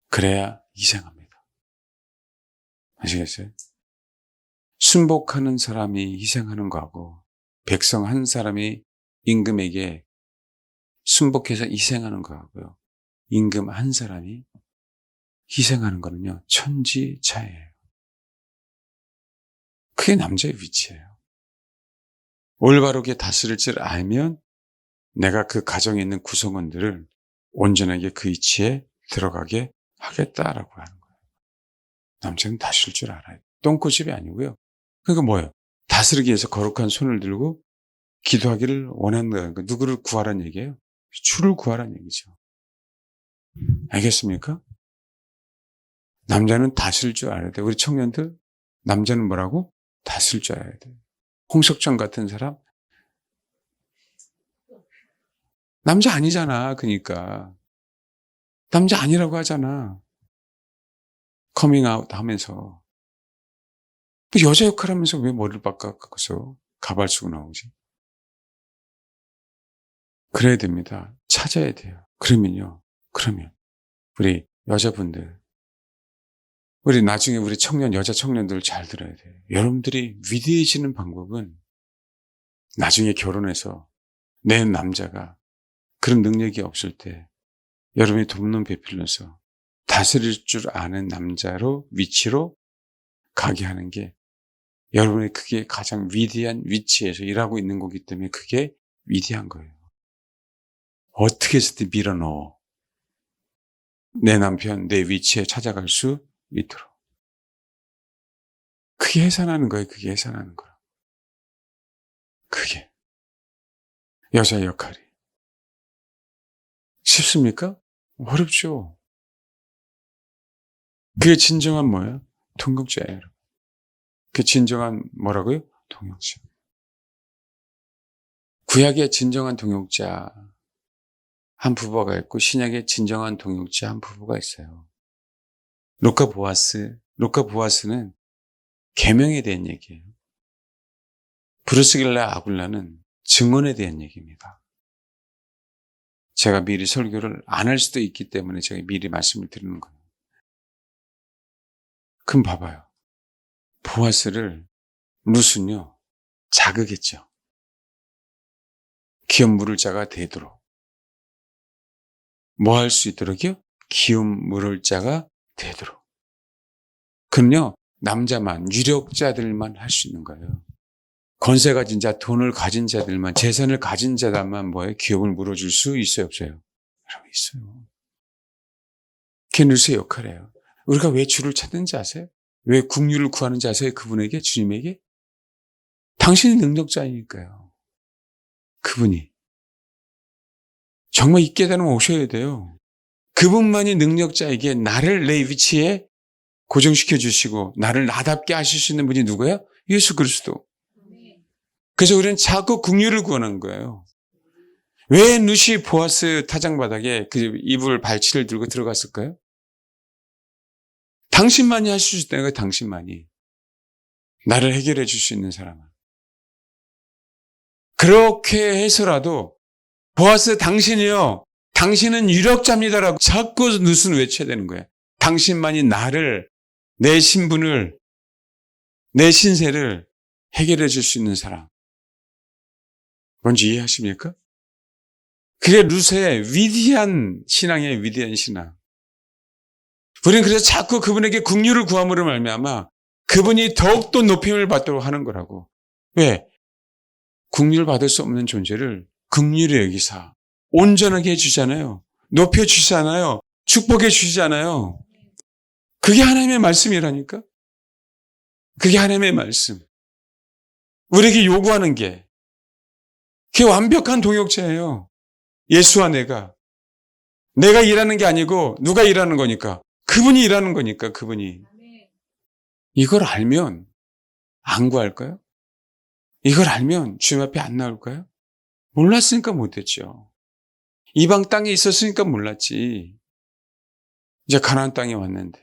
그래야 이생합니다. 아시겠어요? 순복하는 사람이 희생하는 거하고 백성 한 사람이 임금에게 순복해서 희생하는 거하고요. 임금 한 사람이 희생하는 거는요. 천지 차이예요. 그게 남자의 위치예요. 올바르게 다스릴 줄 알면 내가 그 가정에 있는 구성원들을 온전하게 그 위치에 들어가게 하겠다라고 하는 거예요. 남자는 다스릴 줄 알아요. 똥꼬집이 아니고요. 그러니까 뭐예요? 다스리기 위해서 거룩한 손을 들고 기도하기를 원하는 거예요. 누구를 구하라는 얘기예요? 주를 구하라는 얘기죠. 알겠습니까? 남자는 다스릴 줄 알아야 돼요. 우리 청년들, 남자는 뭐라고? 다스릴 줄 알아야 돼요. 홍석천 같은 사람, 남자 아니잖아. 그러니까 남자 아니라고 하잖아. 커밍아웃 하면서. 여자 역할 하면서 왜 머리를 바꿔서 가발 쓰고 나오지? 그래야 됩니다. 찾아야 돼요. 그러면 우리 여자분들, 우리 나중에 우리 여자 청년들 잘 들어야 돼요. 여러분들이 위대해지는 방법은 나중에 결혼해서 내 남자가 그런 능력이 없을 때 여러분이 돕는 배필로서 다스릴 줄 아는 남자로 위치로 가게 하는 게 여러분이 그게 가장 위대한 위치에서 일하고 있는 거기 때문에 그게 위대한 거예요. 어떻게 했을 때 밀어넣어. 내 남편, 내 위치에 찾아갈 수 있도록. 그게 해산하는 거예요. 그게 해산하는 거예요. 그게. 여자의 역할이. 쉽습니까? 어렵죠. 그게 진정한 뭐예요? 동역자예요. 그 진정한 뭐라고요? 동역자. 구약의 진정한 동역자 한 부부가 있고 신약의 진정한 동역자 한 부부가 있어요. 룻과 보아스는 계명에 대한 얘기예요. 브루스길라 아굴라는 증언에 대한 얘기입니다. 제가 미리 설교를 안 할 수도 있기 때문에 제가 미리 말씀을 드리는 거예요. 그럼 봐봐요. 보아스를 룻은요 자극했죠. 기업 물을 자가 되도록. 뭐 할 수 있도록요? 기업 물을 자가 되도록. 그럼요 남자만, 유력자들만 할 수 있는 거예요. 권세 가진 자, 돈을 가진 자들만, 재산을 가진 자들만 뭐예요? 기업을 물어줄 수 있어요, 없어요? 여러분 있어요. 그게 룻의 역할이에요. 우리가 왜 주를 찾는지 아세요? 왜 국류를 구하는지 아세요? 그분에게, 주님에게? 당신이 능력자이니까요. 그분이. 정말 이 깨달음 오셔야 돼요. 그분만이 능력자에게 나를 내 위치에 고정시켜 주시고 나를 나답게 하실 수 있는 분이 누구예요? 예수 그리스도. 그래서 우리는 자꾸 긍휼을 구하는 거예요. 왜 룻이 보아스 타작바닥에 그 이불 발치를 들고 들어갔을까요? 당신만이 할 수 있다는 거예요. 당신만이. 나를 해결해 줄 수 있는 사람은. 그렇게 해서라도 보아스 당신이요. 당신은 유력자입니다라고 자꾸 룻은 외쳐야 되는 거예요. 당신만이 나를, 내 신분을, 내 신세를 해결해 줄 수 있는 사람. 뭔지 이해하십니까? 그게 룻의 위대한 신앙이에요. 위대한 신앙. 우리는 그래서 자꾸 그분에게 긍휼을 구함으로 말미암아 그분이 더욱더 높임을 받도록 하는 거라고. 왜? 긍휼을 받을 수 없는 존재를 긍휼히 여기사 온전하게 해주잖아요. 높여주시잖아요. 축복해 주시잖아요. 그게 하나님의 말씀이라니까. 그게 하나님의 말씀. 우리에게 요구하는 게 그게 완벽한 동역자예요. 예수와 내가 일하는 게 아니고 누가 일하는 거니까. 그분이 일하는 거니까 그분이. 이걸 알면 안 구할까요? 이걸 알면 주님 앞에 안 나올까요? 몰랐으니까 못했죠. 이방 땅에 있었으니까 몰랐지. 이제 가나안 땅에 왔는데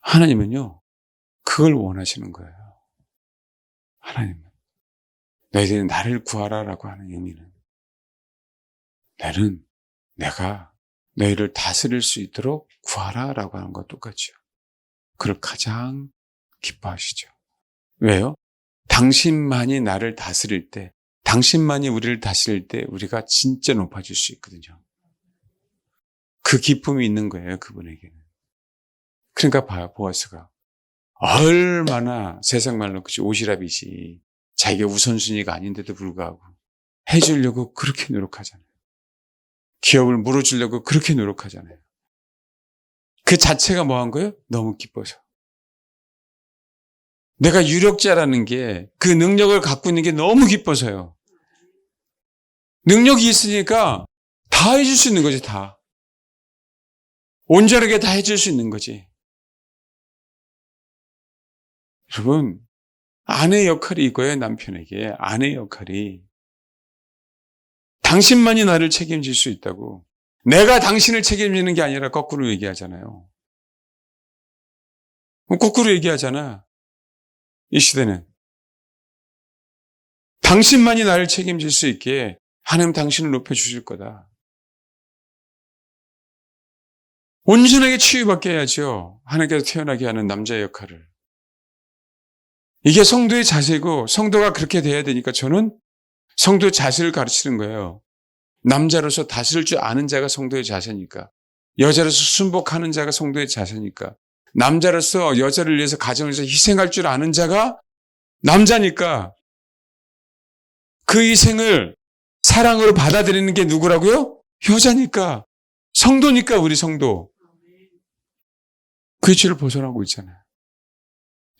하나님은요 그걸 원하시는 거예요. 하나님은 너희들이 나를 구하라라고 하는 의미는 내가 너희를 다스릴 수 있도록 구하라라고 하는 것과 똑같죠. 그걸 가장 기뻐하시죠. 왜요? 당신만이 나를 다스릴 때, 당신만이 우리를 다스릴 때 우리가 진짜 높아질 수 있거든요. 그 기쁨이 있는 거예요, 그분에게는. 그러니까 봐요, 보아스가. 얼마나 세상 말로 그치 오시라빗이 자기가 우선순위가 아닌데도 불구하고 해주려고 그렇게 노력하잖아요. 기업을 물어주려고 그렇게 노력하잖아요. 그 자체가 뭐 한 거예요? 너무 기뻐서. 내가 유력자라는 게 그 능력을 갖고 있는 게 너무 기뻐서요. 능력이 있으니까 다 해줄 수 있는 거지, 다. 온전하게 다 해줄 수 있는 거지. 여러분, 아내 역할이 이거예요, 남편에게. 아내 역할이. 당신만이 나를 책임질 수 있다고. 내가 당신을 책임지는 게 아니라 거꾸로 얘기하잖아요. 거꾸로 얘기하잖아. 이 시대는. 당신만이 나를 책임질 수 있게 하나님 당신을 높여주실 거다. 온전하게 치유받게 해야죠. 하나님께서 태어나게 하는 남자의 역할을. 이게 성도의 자세고 성도가 그렇게 돼야 되니까 저는 성도의 자세를 가르치는 거예요. 남자로서 다스릴 줄 아는 자가 성도의 자세니까. 여자로서 순복하는 자가 성도의 자세니까. 남자로서 여자를 위해서 가정을 위해서 희생할 줄 아는 자가 남자니까 그 희생을 사랑으로 받아들이는 게 누구라고요? 여자니까. 성도니까 우리 성도. 그 위치를 벗어나고 있잖아요.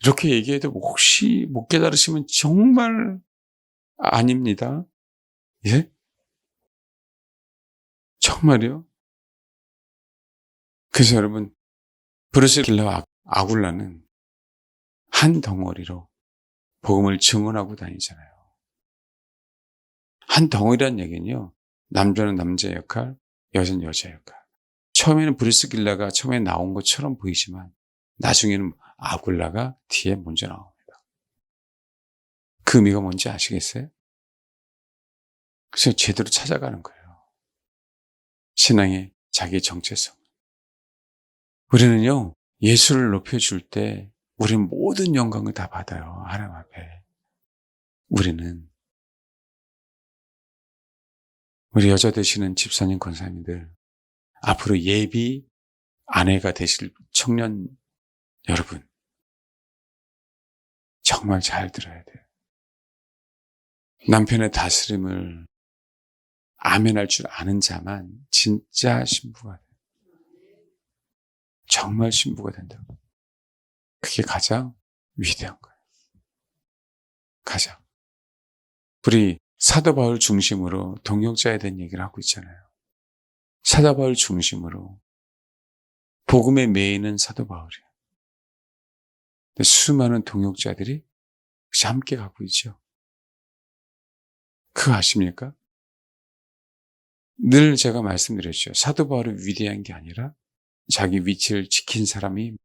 이렇게 얘기해도 혹시 못 깨달으시면 정말 아닙니다. 예? 정말요? 그래서 여러분 브루스길라와 아굴라는 한 덩어리로 복음을 증언하고 다니잖아요. 한 덩어리란 얘기는요. 남자는 남자의 역할, 여자는 여자의 역할. 처음에는 브루스길라가 처음에 나온 것처럼 보이지만 나중에는 아굴라가 뒤에 먼저 나옵니다. 그 의미가 뭔지 아시겠어요? 그래서 제대로 찾아가는 거예요. 신앙의 자기의 정체성. 우리는요, 예수를 높여줄 때 우리는 모든 영광을 다 받아요. 하나님 앞에. 우리는 우리 여자 되시는 집사님, 권사님들, 앞으로 예비 아내가 되실 청년 여러분, 정말 잘 들어야 돼요. 남편의 다스림을 아멘할 줄 아는 자만 진짜 신부가 돼요. 정말 신부가 된다고. 그게 가장 위대한 거예요. 가장. 우리 사도 바울 중심으로 동역자에 대한 얘기를 하고 있잖아요. 사도 바울 중심으로 복음의 메인은 사도 바울이에요. 근데 수많은 동역자들이 같이 함께 가고 있죠. 그거 아십니까? 늘 제가 말씀드렸죠. 사도 바울이 위대한 게 아니라 자기 위치를 지킨 사람이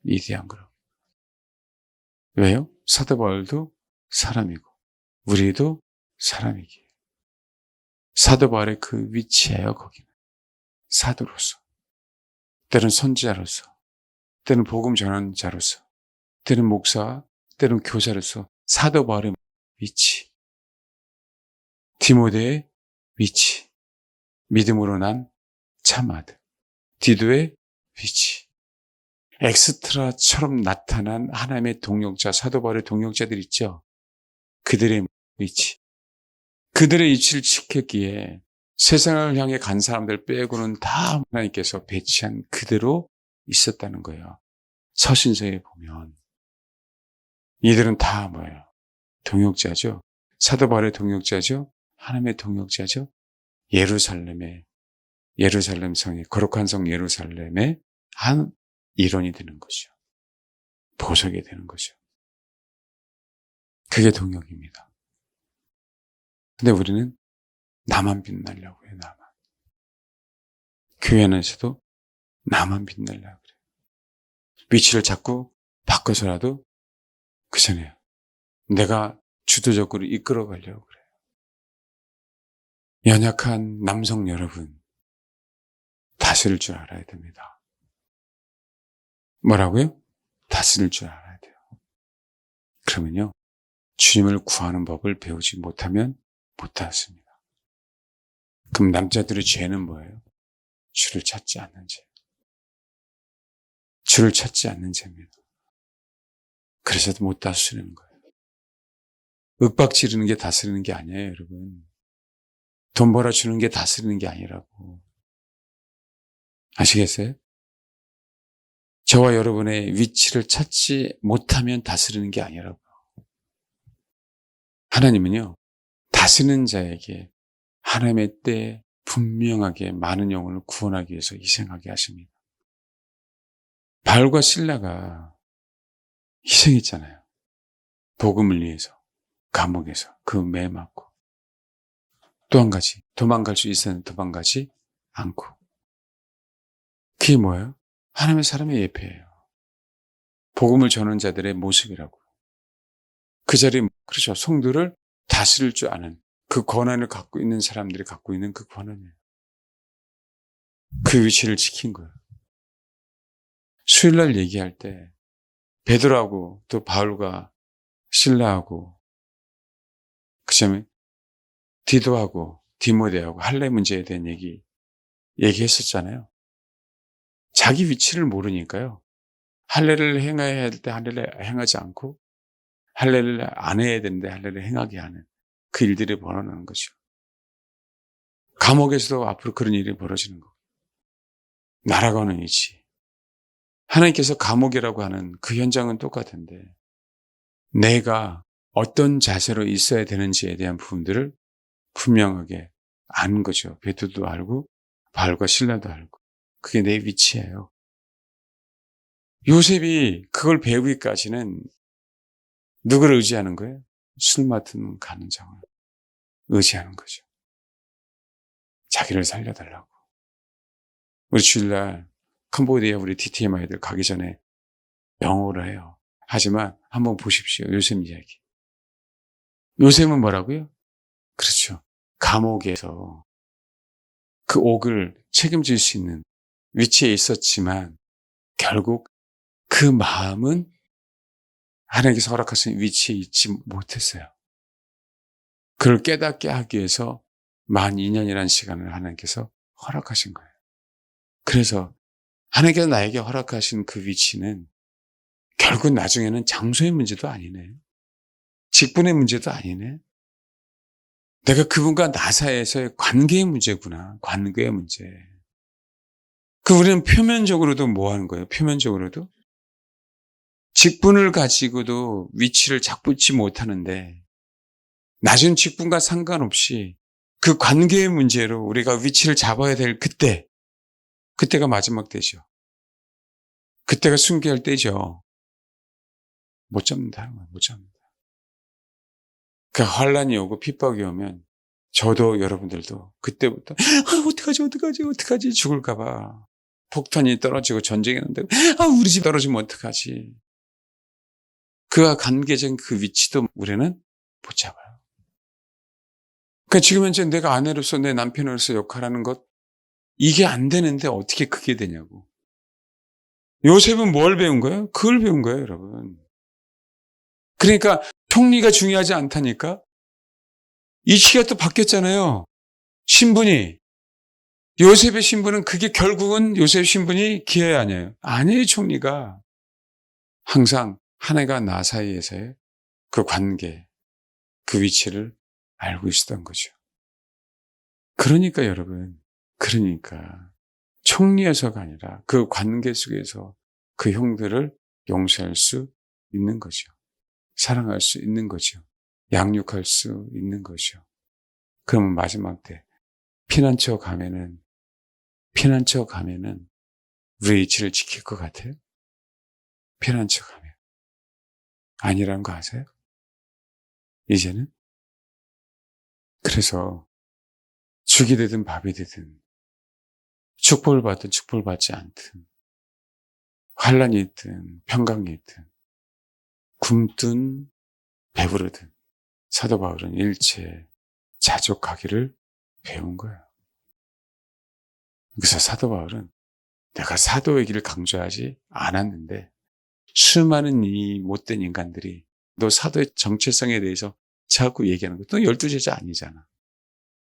위대한 거라고. 왜요? 사도 바울도 사람이고 우리도 사람이기에. 사도 바울의 그 위치예요, 거기는. 사도로서, 때는 선지자로서, 때는 복음 전환자로서, 때는 목사, 때는 교사로서 사도 바울의 위치, 디모데의 위치, 믿음으로 난 참 아들, 디도의 위치, 엑스트라처럼 나타난 하나님의 동역자, 사도 바울의 동역자들 있죠. 그들의 위치, 그들의 위치를 지켰기에 세상을 향해 간 사람들 빼고는 다 하나님께서 배치한 그대로 있었다는 거예요. 서신서에 보면 이들은 다 뭐예요? 동역자죠. 사도 바울의 동역자죠. 하나님의 동역자죠. 예루살렘 성이, 거룩한 성 예루살렘의 한 일원이 되는 거죠. 보석이 되는 거죠. 그게 동역입니다. 근데 우리는 나만 빛나려고 해요. 나만. 교회 안에서도 나만 빛나려고 그래요. 위치를 자꾸 바꿔서라도 그 전에 내가 주도적으로 이끌어 가려고 그래요. 연약한 남성 여러분, 다스릴 줄 알아야 됩니다. 뭐라고요? 다스릴 줄 알아야 돼요. 그러면요, 주님을 구하는 법을 배우지 못하면 못 다스립니다. 그럼 남자들의 죄는 뭐예요? 주를 찾지 않는 죄. 주를 찾지 않는 죄입니다. 그래서 못 다스리는 거예요. 윽박 지르는 게 다스리는 게 아니에요, 여러분. 돈 벌어주는 게 다스리는 게 아니라고. 아시겠어요? 저와 여러분의 위치를 찾지 못하면 다스리는 게 아니라고. 하나님은요, 다스리는 자에게 하나님의 때에 분명하게 많은 영혼을 구원하기 위해서 희생하게 하십니다. 바울과 실라가 희생했잖아요. 복음을 위해서, 감옥에서 그 매 맞고. 또 한 가지, 도망갈 수 있었는데 도망가지 않고. 그게 뭐예요? 하나님의 사람의 예표예요. 복음을 전하는 자들의 모습이라고. 그 자리에, 그렇죠. 성도를 다스릴 줄 아는 그 권한을 갖고 있는 사람들이 갖고 있는 그 권한이에요. 그 위치를 지킨 거예요. 수요일날 얘기할 때 베드로하고 또 바울과 실라하고 그다음에 디도하고 디모데하고 할례 문제에 대한 얘기했었잖아요. 자기 위치를 모르니까요. 할례를 행해야 할 때 할례를 행하지 않고 할례를 안 해야 되는데 할례를 행하게 하는 그 일들이 벌어나는 거죠. 감옥에서도 앞으로 그런 일이 벌어지는 거예요. 날아가는 위치. 하나님께서 감옥이라고 하는 그 현장은 똑같은데 내가 어떤 자세로 있어야 되는지에 대한 부분들을 분명하게 아는 거죠. 베드로도 알고 바울과 실라도 알고. 그게 내 위치예요. 요셉이 그걸 배우기까지는 누구를 의지하는 거예요? 술 맡은 가는장을 의지하는 거죠. 자기를 살려달라고. 우리 주일날 캄보디아 우리 DTM 아이들 가기 전에 영어로 해요. 하지만 한번 보십시오. 요셉 이야기. 요셉은 뭐라고요? 그렇죠. 감옥에서 그 옥을 책임질 수 있는 위치에 있었지만 결국 그 마음은 하나님께서 허락하신 위치에 있지 못했어요. 그걸 깨닫게 하기 위해서 만 2년이라는 시간을 하나님께서 허락하신 거예요. 그래서 하나님께서 나에게 허락하신 그 위치는 결국 나중에는 장소의 문제도 아니네. 직분의 문제도 아니네. 내가 그분과 나 사이에서의 관계의 문제구나. 관계의 문제. 우리는 표면적으로도 뭐 하는 거예요? 표면적으로도? 직분을 가지고도 위치를 잡지 못하는데 낮은 직분과 상관없이 그 관계의 문제로 우리가 위치를 잡아야 될 그때가 마지막 때죠. 그때가 순교할 때죠. 못 잡는다. 못 잡는다. 그 환란이 오고 핍박이 오면 저도 여러분들도 그때부터 어떡하지 죽을까 봐. 폭탄이 떨어지고 전쟁이 났는데 우리 집 떨어지면 어떡하지. 그와 관계적인 그 위치도 우리는 못 잡아요. 그러니까 지금 현재 내가 아내로서 내 남편으로서 역할하는 것 이게 안 되는데 어떻게 그게 되냐고. 요셉은 뭘 배운 거예요? 그걸 배운 거예요, 여러분. 그러니까 총리가 중요하지 않다니까? 이치가 또 바뀌었잖아요. 신분이. 요셉의 신분은 그게 결국은 요셉 신분이 기회 아니에요. 아니에요, 총리가. 항상 하나님과 나 사이에서의 그 관계, 그 위치를 알고 있었던 거죠. 그러니까 여러분, 총리여서가 아니라 그 관계 속에서 그 형들을 용서할 수 있는 거죠. 사랑할 수 있는 거죠. 양육할 수 있는 거죠. 그러면 마지막 때 피난처 가면은 우리 위치를 지킬 것 같아요? 피난처 가면. 아니라는 거 아세요? 이제는? 그래서 죽이 되든 밥이 되든 축복을 받든 축복을 받지 않든 환란이 있든 평강이 있든 굶든 배부르든 사도 바울은 일체에 자족하기를 배운 거예요. 그래서 사도 바울은 내가 사도의 길을 강조하지 않았는데 수많은 이 못된 인간들이 너 사도의 정체성에 대해서 자꾸 얘기하는 거. 너 12제자 아니잖아.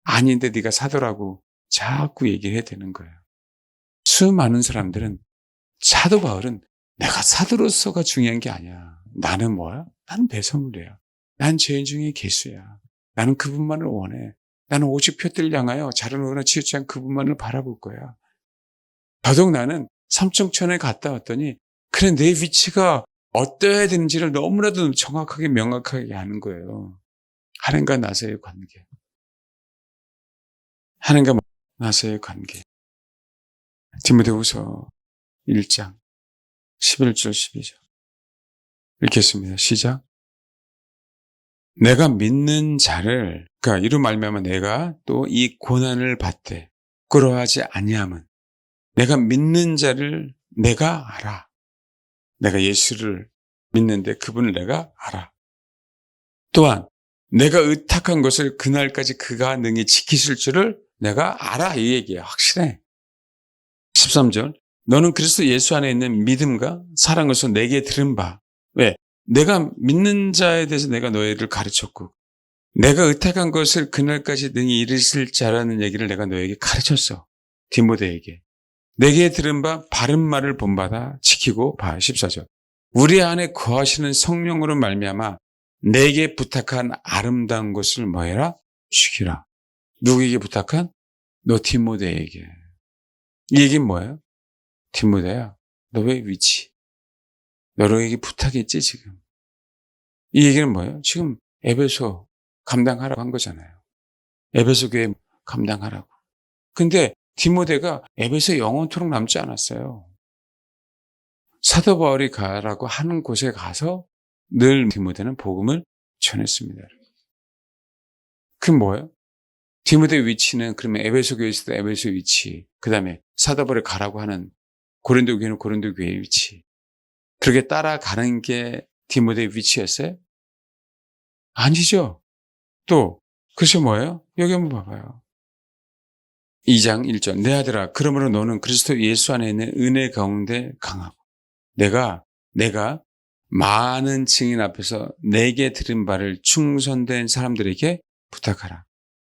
아닌데 네가 사도라고 자꾸 얘기해야 되는 거예요. 수많은 사람들은 사도 바울은 내가 사도로서가 중요한 게 아니야. 나는 뭐야? 나는 배설물이야. 난 죄인 중에 개수야. 나는 그분만을 원해. 나는 오직 표들을 향하여 자른 오거나 치우치 않은 그분만을 바라볼 거야. 더더욱 나는 삼청천에 갔다 왔더니 그래 내 위치가 어떠해야 되는지를 너무나도 정확하게 명확하게 아는 거예요. 하나님과 나서의 관계. 하나님과 나서의 관계. 디모데후서 1장 11절 12절 읽겠습니다. 시작. 내가 믿는 자를 그러니까 이로 말미암아 내가 또 이 고난을 받되 부끄러워하지 아니함은 내가 믿는 자를 내가 알아. 내가 예수를 믿는데 그분을 내가 알아. 또한 내가 의탁한 것을 그날까지 그가 능히 지키실 줄을 내가 알아. 이 얘기야. 확실해. 13절 너는 그리스도 예수 안에 있는 믿음과 사랑으로서 내게 들은 바. 왜? 내가 믿는 자에 대해서 내가 너희를 가르쳤고 내가 의탁한 것을 그날까지 능히 이르실 자라는 얘기를 내가 너에게 가르쳤어. 디모데에게. 내게 들은 바 바른 말을 본받아 지키고 봐. 14절 우리 안에 거하시는 성령으로 말미암아 내게 부탁한 아름다운 것을 뭐해라? 지키라. 누구에게 부탁한? 너 디모데에게. 이 얘기는 뭐예요? 디모데야, 너의 위치. 너에게 부탁했지 지금. 이 얘기는 뭐예요? 지금 에베소 감당하라고 한 거잖아요. 에베소 교회 감당하라고. 근데 디모데가 에베소에 영원토록 남지 않았어요. 사도 바울이 가라고 하는 곳에 가서 늘 디모데는 복음을 전했습니다. 그게 뭐예요? 디모데의 위치는 그러면 에베소 교회에 있을 때 에베소 위치, 그 다음에 사도 바울이 가라고 하는 고린도 교회는 고린도 교회의 위치. 그렇게 따라가는 게 디모데의 위치였어요? 아니죠. 또 그것이 뭐예요? 여기 한번 봐봐요. 2장 1절 내 아들아 그러므로 너는 그리스도 예수 안에 있는 은혜 가운데 강하고 내가 많은 증인 앞에서 내게 들은 바를 충성된 사람들에게 부탁하라.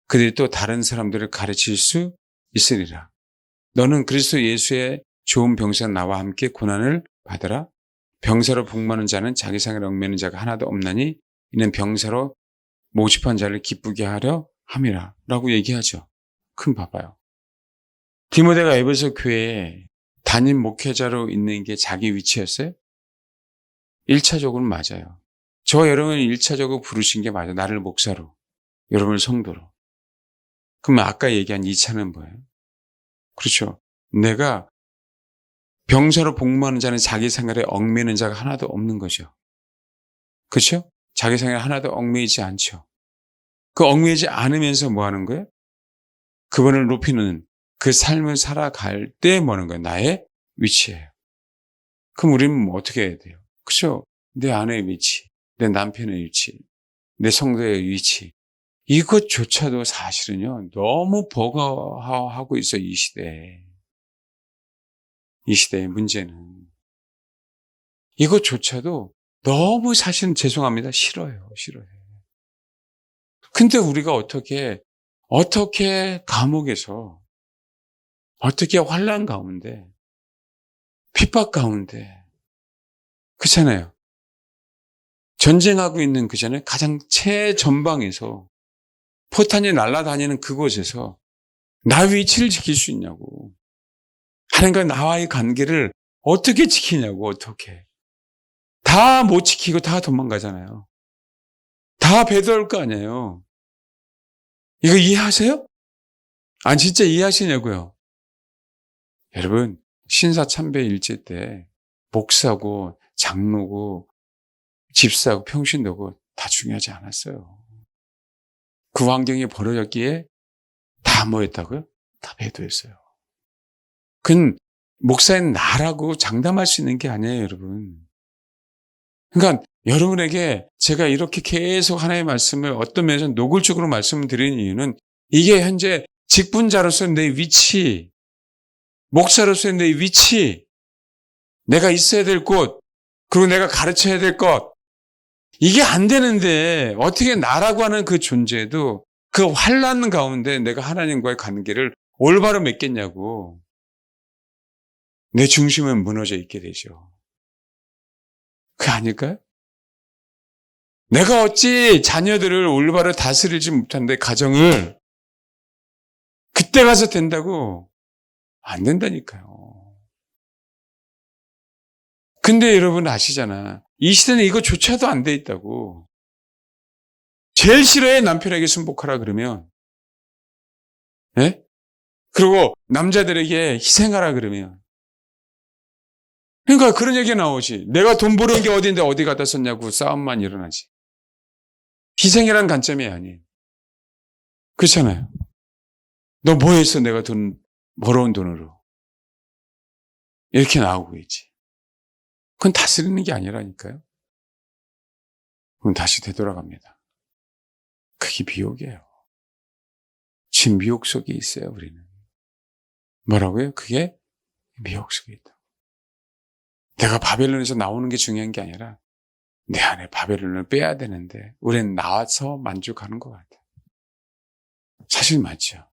그들이 또 다른 사람들을 가르칠 수 있으리라. 너는 그리스도 예수의 좋은 병사로 나와 함께 고난을 받으라. 병사로 복무하는 자는 자기 상을 얽매는 자가 하나도 없나니 이는 병사로 모집한 자를 기쁘게 하려 함이라 라고 얘기하죠. 그럼 봐봐요. 디모데가 에베소 교회에 담임 목회자로 있는 게 자기 위치였어요? 1차적으로 맞아요. 저 여러분을 1차적으로 부르신 게 맞아요. 나를 목사로, 여러분을 성도로. 그럼 아까 얘기한 2차는 뭐예요? 그렇죠. 내가 병사로 복무하는 자는 자기 생활에 얽매는 자가 하나도 없는 거죠. 그렇죠? 자기 생활에 하나도 얽매이지 않죠. 그 얽매이지 않으면서 뭐 하는 거예요? 그분을 높이는 그 삶을 살아갈 때 뭐 하는 거예요? 나의 위치예요. 그럼 우리는 뭐 어떻게 해야 돼요? 그렇죠? 내 아내의 위치, 내 남편의 위치, 내 성도의 위치. 이것조차도 사실은요, 너무 버거워하고 있어요, 이 시대에. 이 시대의 문제는. 이것조차도 너무 사실은 죄송합니다. 싫어요. 근데 우리가 어떻게 감옥에서, 어떻게 환난 가운데, 핍박 가운데, 그렇잖아요. 전쟁하고 있는 그 전에 가장 최전방에서 포탄이 날아다니는 그곳에서 나 위치를 지킬 수 있냐고. 하나님과 나와의 관계를 어떻게 지키냐고, 어떻게. 다 못 지키고 다 도망가잖아요. 다 배도할 거 아니에요. 이거 이해하세요? 아니, 진짜 이해하시냐고요. 여러분, 신사참배 일제 때 목사고 장로고 집사고 평신도고 다 중요하지 않았어요. 그 환경이 벌어졌기에 다 뭐였다고요? 다 배도했어요. 그건 목사인 나라고 장담할 수 있는 게 아니에요, 여러분. 그러니까 여러분에게 제가 이렇게 계속 하나님의 말씀을 어떤 면에서 노골적으로 말씀을 드리는 이유는 이게 현재 직분자로서 내 위치, 목사로서의 내 위치, 내가 있어야 될 곳, 그리고 내가 가르쳐야 될 것, 이게 안 되는데 어떻게 나라고 하는 그 존재도 그 환난 가운데 내가 하나님과의 관계를 올바로 맺겠냐고. 내 중심은 무너져 있게 되죠. 그게 아닐까요? 내가 어찌 자녀들을 올바로 다스리지 못하는데 가정을 그때 가서 된다고? 안 된다니까요. 근데 여러분 아시잖아. 이 시대는 이거조차도 안 돼 있다고. 제일 싫어해 남편에게 순복하라 그러면. 예? 그리고 남자들에게 희생하라 그러면. 그러니까 그런 얘기가 나오지. 내가 돈 버는 게 어디인데 어디 갖다 썼냐고 싸움만 일어나지. 희생이란 관점이 아니에요. 그렇잖아요. 너 뭐 했어? 내가 돈 벌어온 돈으로. 이렇게 나오고 있지. 그건 다스리는 게 아니라니까요. 그건 다시 되돌아갑니다. 그게 미혹이에요. 진미혹 속에 있어요, 우리는. 뭐라고요? 그게 미혹 속에 있다. 내가 바벨론에서 나오는 게 중요한 게 아니라 내 안에 바벨론을 빼야 되는데 우리는 나와서 만족하는 것 같아요. 사실 맞죠.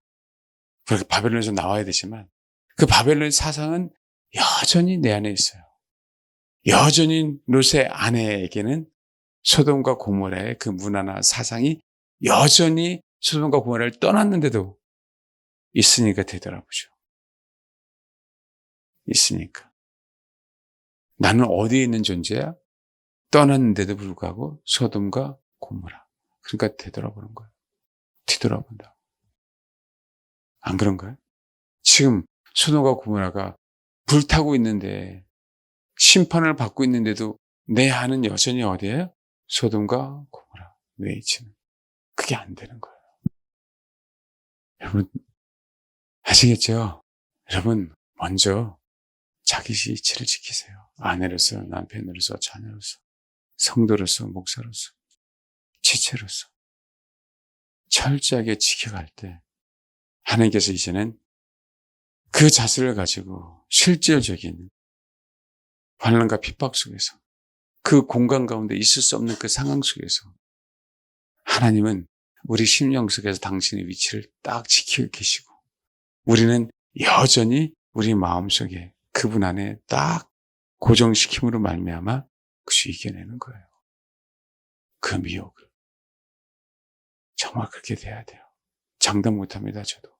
그렇게 바벨론에서 나와야 되지만 그 바벨론의 사상은 여전히 내 안에 있어요. 여전히 롯의 아내에게는 소돔과 고모라의 그 문화나 사상이 여전히 소돔과 고모라를 떠났는데도 있으니까 되돌아보죠. 있으니까. 나는 어디에 있는 존재야? 떠났는데도 불구하고 소돔과 고모라. 그러니까 되돌아보는 거예요. 뒤돌아본다. 안 그런가요? 지금 소돔과 고모라가 불타고 있는데 심판을 받고 있는데도 내 안은 여전히 어디예요? 소돔과 고모라. 내 위치는. 그게 안 되는 거예요. 여러분 아시겠죠? 여러분 먼저 자기 위치를 지키세요. 아내로서, 남편으로서, 자녀로서, 성도로서, 목사로서, 지체로서 철저하게 지켜갈 때 하나님께서 이제는 그 자세를 가지고 실질적인 환난과 핍박 속에서 그 공간 가운데 있을 수 없는 그 상황 속에서 하나님은 우리 심령 속에서 당신의 위치를 딱 지키고 계시고 우리는 여전히 우리 마음속에 그분 안에 딱 고정시킴으로 말미암아 그것을 이겨내는 거예요. 그 미혹을. 정말 그렇게 돼야 돼요. 장담 못합니다. 저도.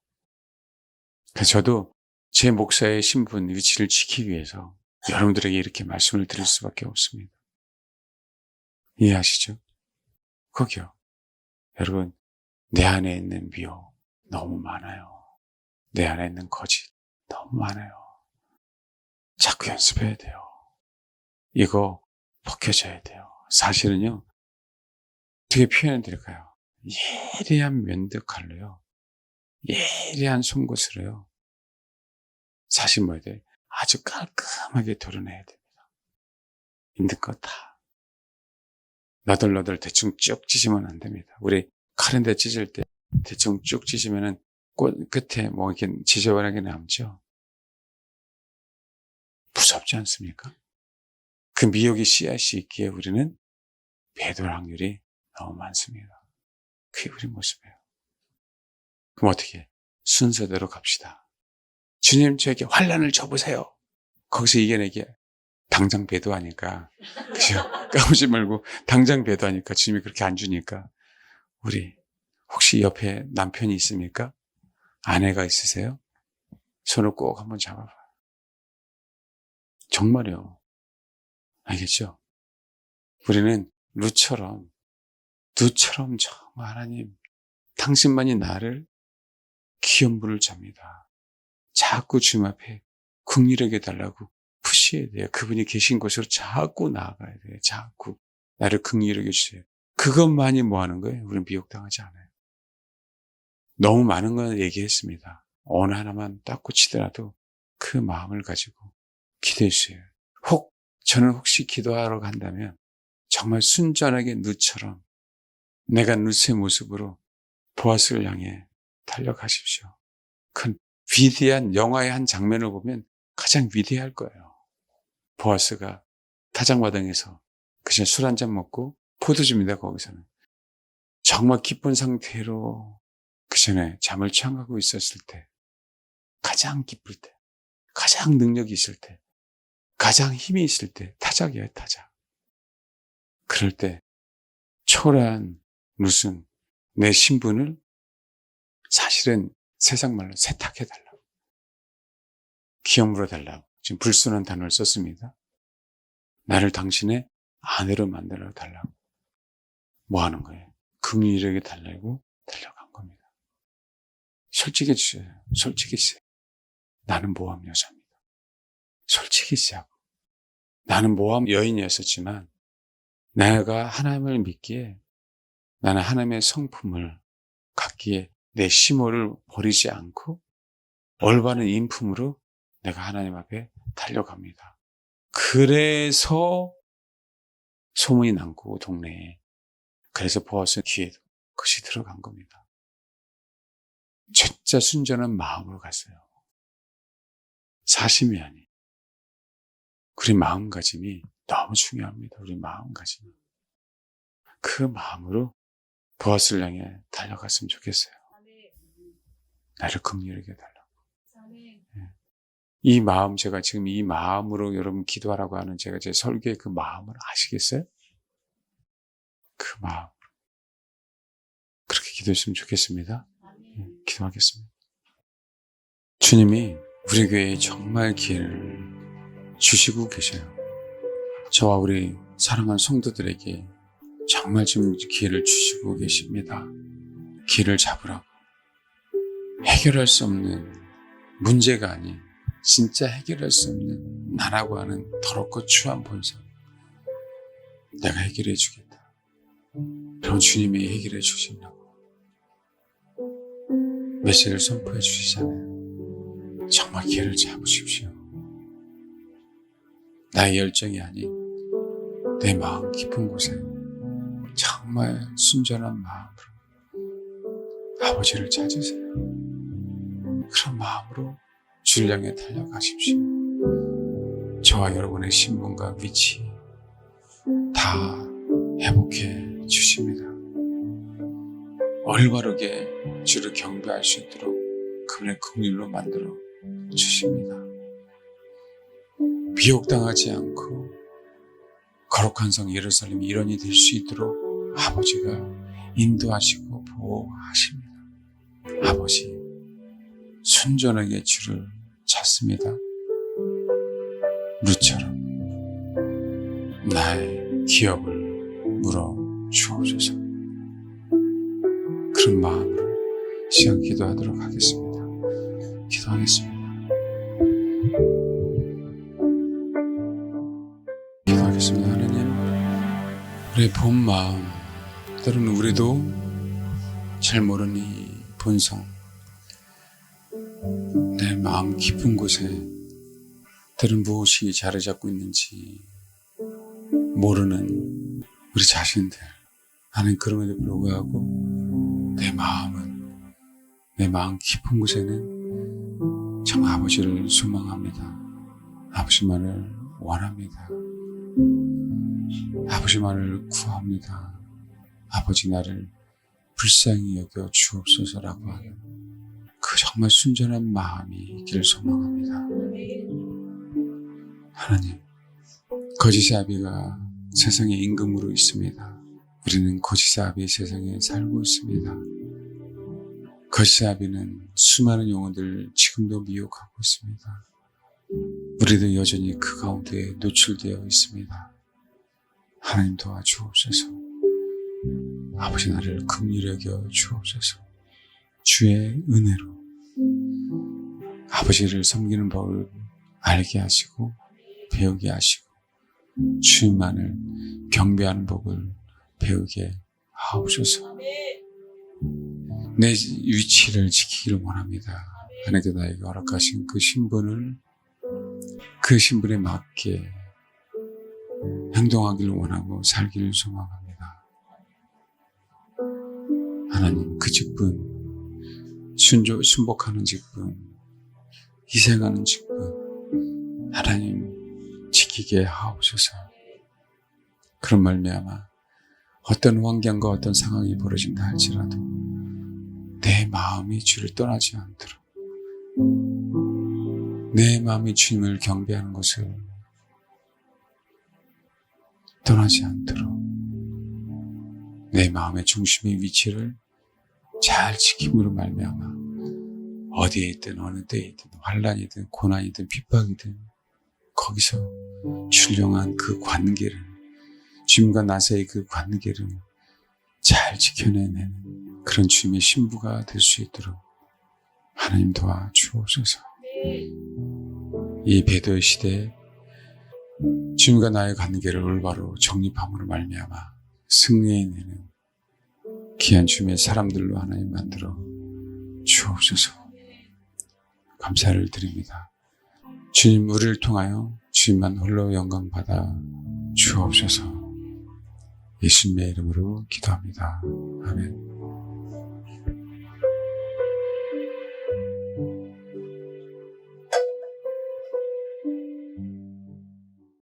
그래서 저도 제 목사의 신분 위치를 지키기 위해서 여러분들에게 이렇게 말씀을 드릴 수밖에 없습니다. 이해하시죠? 거기요. 여러분, 내 안에 있는 미혹 너무 많아요. 내 안에 있는 거짓 너무 많아요. 자꾸 연습해야 돼요. 이거 벗겨져야 돼요. 사실은요, 어떻게 표현해 드릴까요? 예리한 면도칼로요, 예리한 송곳으로요, 사실 뭐야 돼? 아주 깔끔하게 도려내야 됩니다. 있는 거 다. 너덜너덜 대충 쭉 찢으면 안 됩니다. 우리 칼인데 찢을 때 대충 쭉 찢으면은 꽃 끝에 뭐 이렇게 지저분하게 남죠? 무섭지 않습니까? 그 미혹의 씨앗이 있기에 우리는 배도할 확률이 너무 많습니다. 그게 우리 모습이에요. 그럼 어떻게 해? 순서대로 갑시다. 주님 저에게 환난을 줘보세요. 거기서 이겨내기 당장 배도하니까, 그죠? 까부지 말고 당장 배도하니까 주님이 그렇게 안 주니까 우리 혹시 옆에 남편이 있습니까? 아내가 있으세요? 손을 꼭 한번 잡아봐요. 정말요. 알겠죠? 우리는 누처럼 정말 하나님 당신만이 나를 기업물을 잡니다. 자꾸 주님 앞에 긍휼하게 달라고 푸시해야 돼요. 그분이 계신 곳으로 자꾸 나아가야 돼요. 자꾸 나를 긍휼하게 주세요. 그것만이 뭐 하는 거예요? 우리는 미혹당하지 않아요. 너무 많은 걸 얘기했습니다. 어느 하나만 딱 꽂히더라도 그 마음을 가지고 기도해 주세요. 저는 혹시 기도하러 간다면 정말 순전하게 누처럼 내가 누스의 모습으로 보아스를 향해 달려가십시오. 그 위대한 영화의 한 장면을 보면 가장 위대할 거예요. 보아스가 타작마당에서 그냥 술 한잔 먹고 포도주입니다. 거기서는 정말 기쁜 상태로 그 전에 잠을 청하고 있었을 때, 가장 기쁠 때, 가장 능력이 있을 때, 가장 힘이 있을 때 타작이에요. 타작. 그럴 때 초라한 무슨 내 신분을 사실은 세상 말로 세탁해달라고, 기업물어 달라고 지금 불순한 단어를 썼습니다. 나를 당신의 아내로 만들어 달라고. 뭐 하는 거예요? 긍휼하게 달라고 달려간 겁니다. 솔직해지세요. 솔직해지세요. 나는 모함 여자입니다. 솔직해지자고. 나는 모함 여인이었었지만 내가 하나님을 믿기에, 나는 하나님의 성품을 갖기에 내 심호를 버리지 않고 올바른 인품으로 내가 하나님 앞에 달려갑니다. 그래서 소문이 났고 동네에, 그래서 보아스 귀에도 그것이 들어간 겁니다. 진짜 순전한 마음으로 갔어요. 사심이 아니. 우리 마음가짐이 너무 중요합니다. 우리 마음가짐. 그 마음으로 보아스를 향해 달려갔으면 좋겠어요. 나를 긍휼하게 해달라고. 이 마음, 제가 지금 이 마음으로 여러분 기도하라고 하는 제가 제 설교의 그 마음을 아시겠어요? 그 마음. 그렇게 기도했으면 좋겠습니다. 기도하겠습니다. 주님이 우리 교회에 정말 기회를 주시고 계셔요. 저와 우리 사랑하는 성도들에게 정말 지금 기회를 주시고 계십니다. 기회를 잡으라고. 해결할 수 없는 문제가 아닌 진짜 해결할 수 없는 나라고 하는 더럽고 추한 본성, 내가 해결해 주겠다. 그럼 주님이 해결해 주신다고 메시지를 선포해 주시잖아요. 정말 기회를 잡으십시오. 나의 열정이 아닌 내 마음 깊은 곳에 정말 순전한 마음으로 아버지를 찾으세요. 그런 마음으로 주를 향해 달려가십시오. 저와 여러분의 신분과 위치, 다 회복해 주십니다. 올바르게 주를 경배할 수 있도록 그분의 긍휼로 만들어 주십니다. 미혹당하지 않고 거룩한 성 예루살렘이 일원이 될 수 있도록 아버지가 인도하시고 보호하십니다. 아버지, 순전하게 주를 찾습니다. 룻처럼 나의 기업을 물어 주옵소서. 그런 마음으로 시간 기도하도록 하겠습니다. 기도하겠습니다. 기도하겠습니다. 하나님, 우리의 본 마음, 때로는 우리도 잘 모르는 이 본성, 내 마음 깊은 곳에 때로는 무엇이 자리 잡고 있는지 모르는 우리 자신들, 나는 그럼에도 불구하고 내 마음 깊은 곳에는 정말 아버지를 소망합니다. 아버지만을 원합니다. 아버지만을 구합니다. 아버지, 나를 불쌍히 여겨 주옵소서라고 하는 그 정말 순전한 마음이 있기를 소망합니다. 하나님, 거짓의 아비가 세상에 임금으로 있습니다. 우리는 거짓의 아비의 세상에 살고 있습니다. 거짓의 아비는 수많은 영혼들을 지금도 미혹하고 있습니다. 우리도 여전히 그 가운데 노출되어 있습니다. 하나님 도와주옵소서. 아버지, 나를 긍휼히 여겨 주옵소서. 주의 은혜로 아버지를 섬기는 법을 알게 하시고 배우게 하시고 주님만을 경배하는 법을 배우게 하옵소서. 내 위치를 지키기를 원합니다. 하나님께서 나에게 허락하신 그 신분을 그 신분에 맞게 행동하기를 원하고 살기를 소망합니다. 하나님, 그 직분, 순복하는 직분, 희생하는 직분, 하나님 지키게 하옵소서. 그런 말미암아 어떤 환경과 어떤 상황이 벌어진다 할지라도 내 마음이 주를 떠나지 않도록, 내 마음이 주님을 경배하는 것을 떠나지 않도록 내 마음의 중심의 위치를 잘 지킴으로 말미암아 어디에 있든 어느 때에 있든 환난이든 고난이든 핍박이든 거기서 출렁한 그 관계를, 주님과 나 사이의 그 관계를 잘 지켜내는 그런 주님의 신부가 될 수 있도록 하나님 도와주옵소서. 이 배도의 시대에 주님과 나의 관계를 올바로 정립함으로 말미암아 승리해내는 귀한 주님의 사람들로 하나님 만들어 주옵소서. 감사를 드립니다. 주님, 우리를 통하여 주님만 홀로 영광 받아 주옵소서. 예수님의 이름으로 기도합니다. 아멘.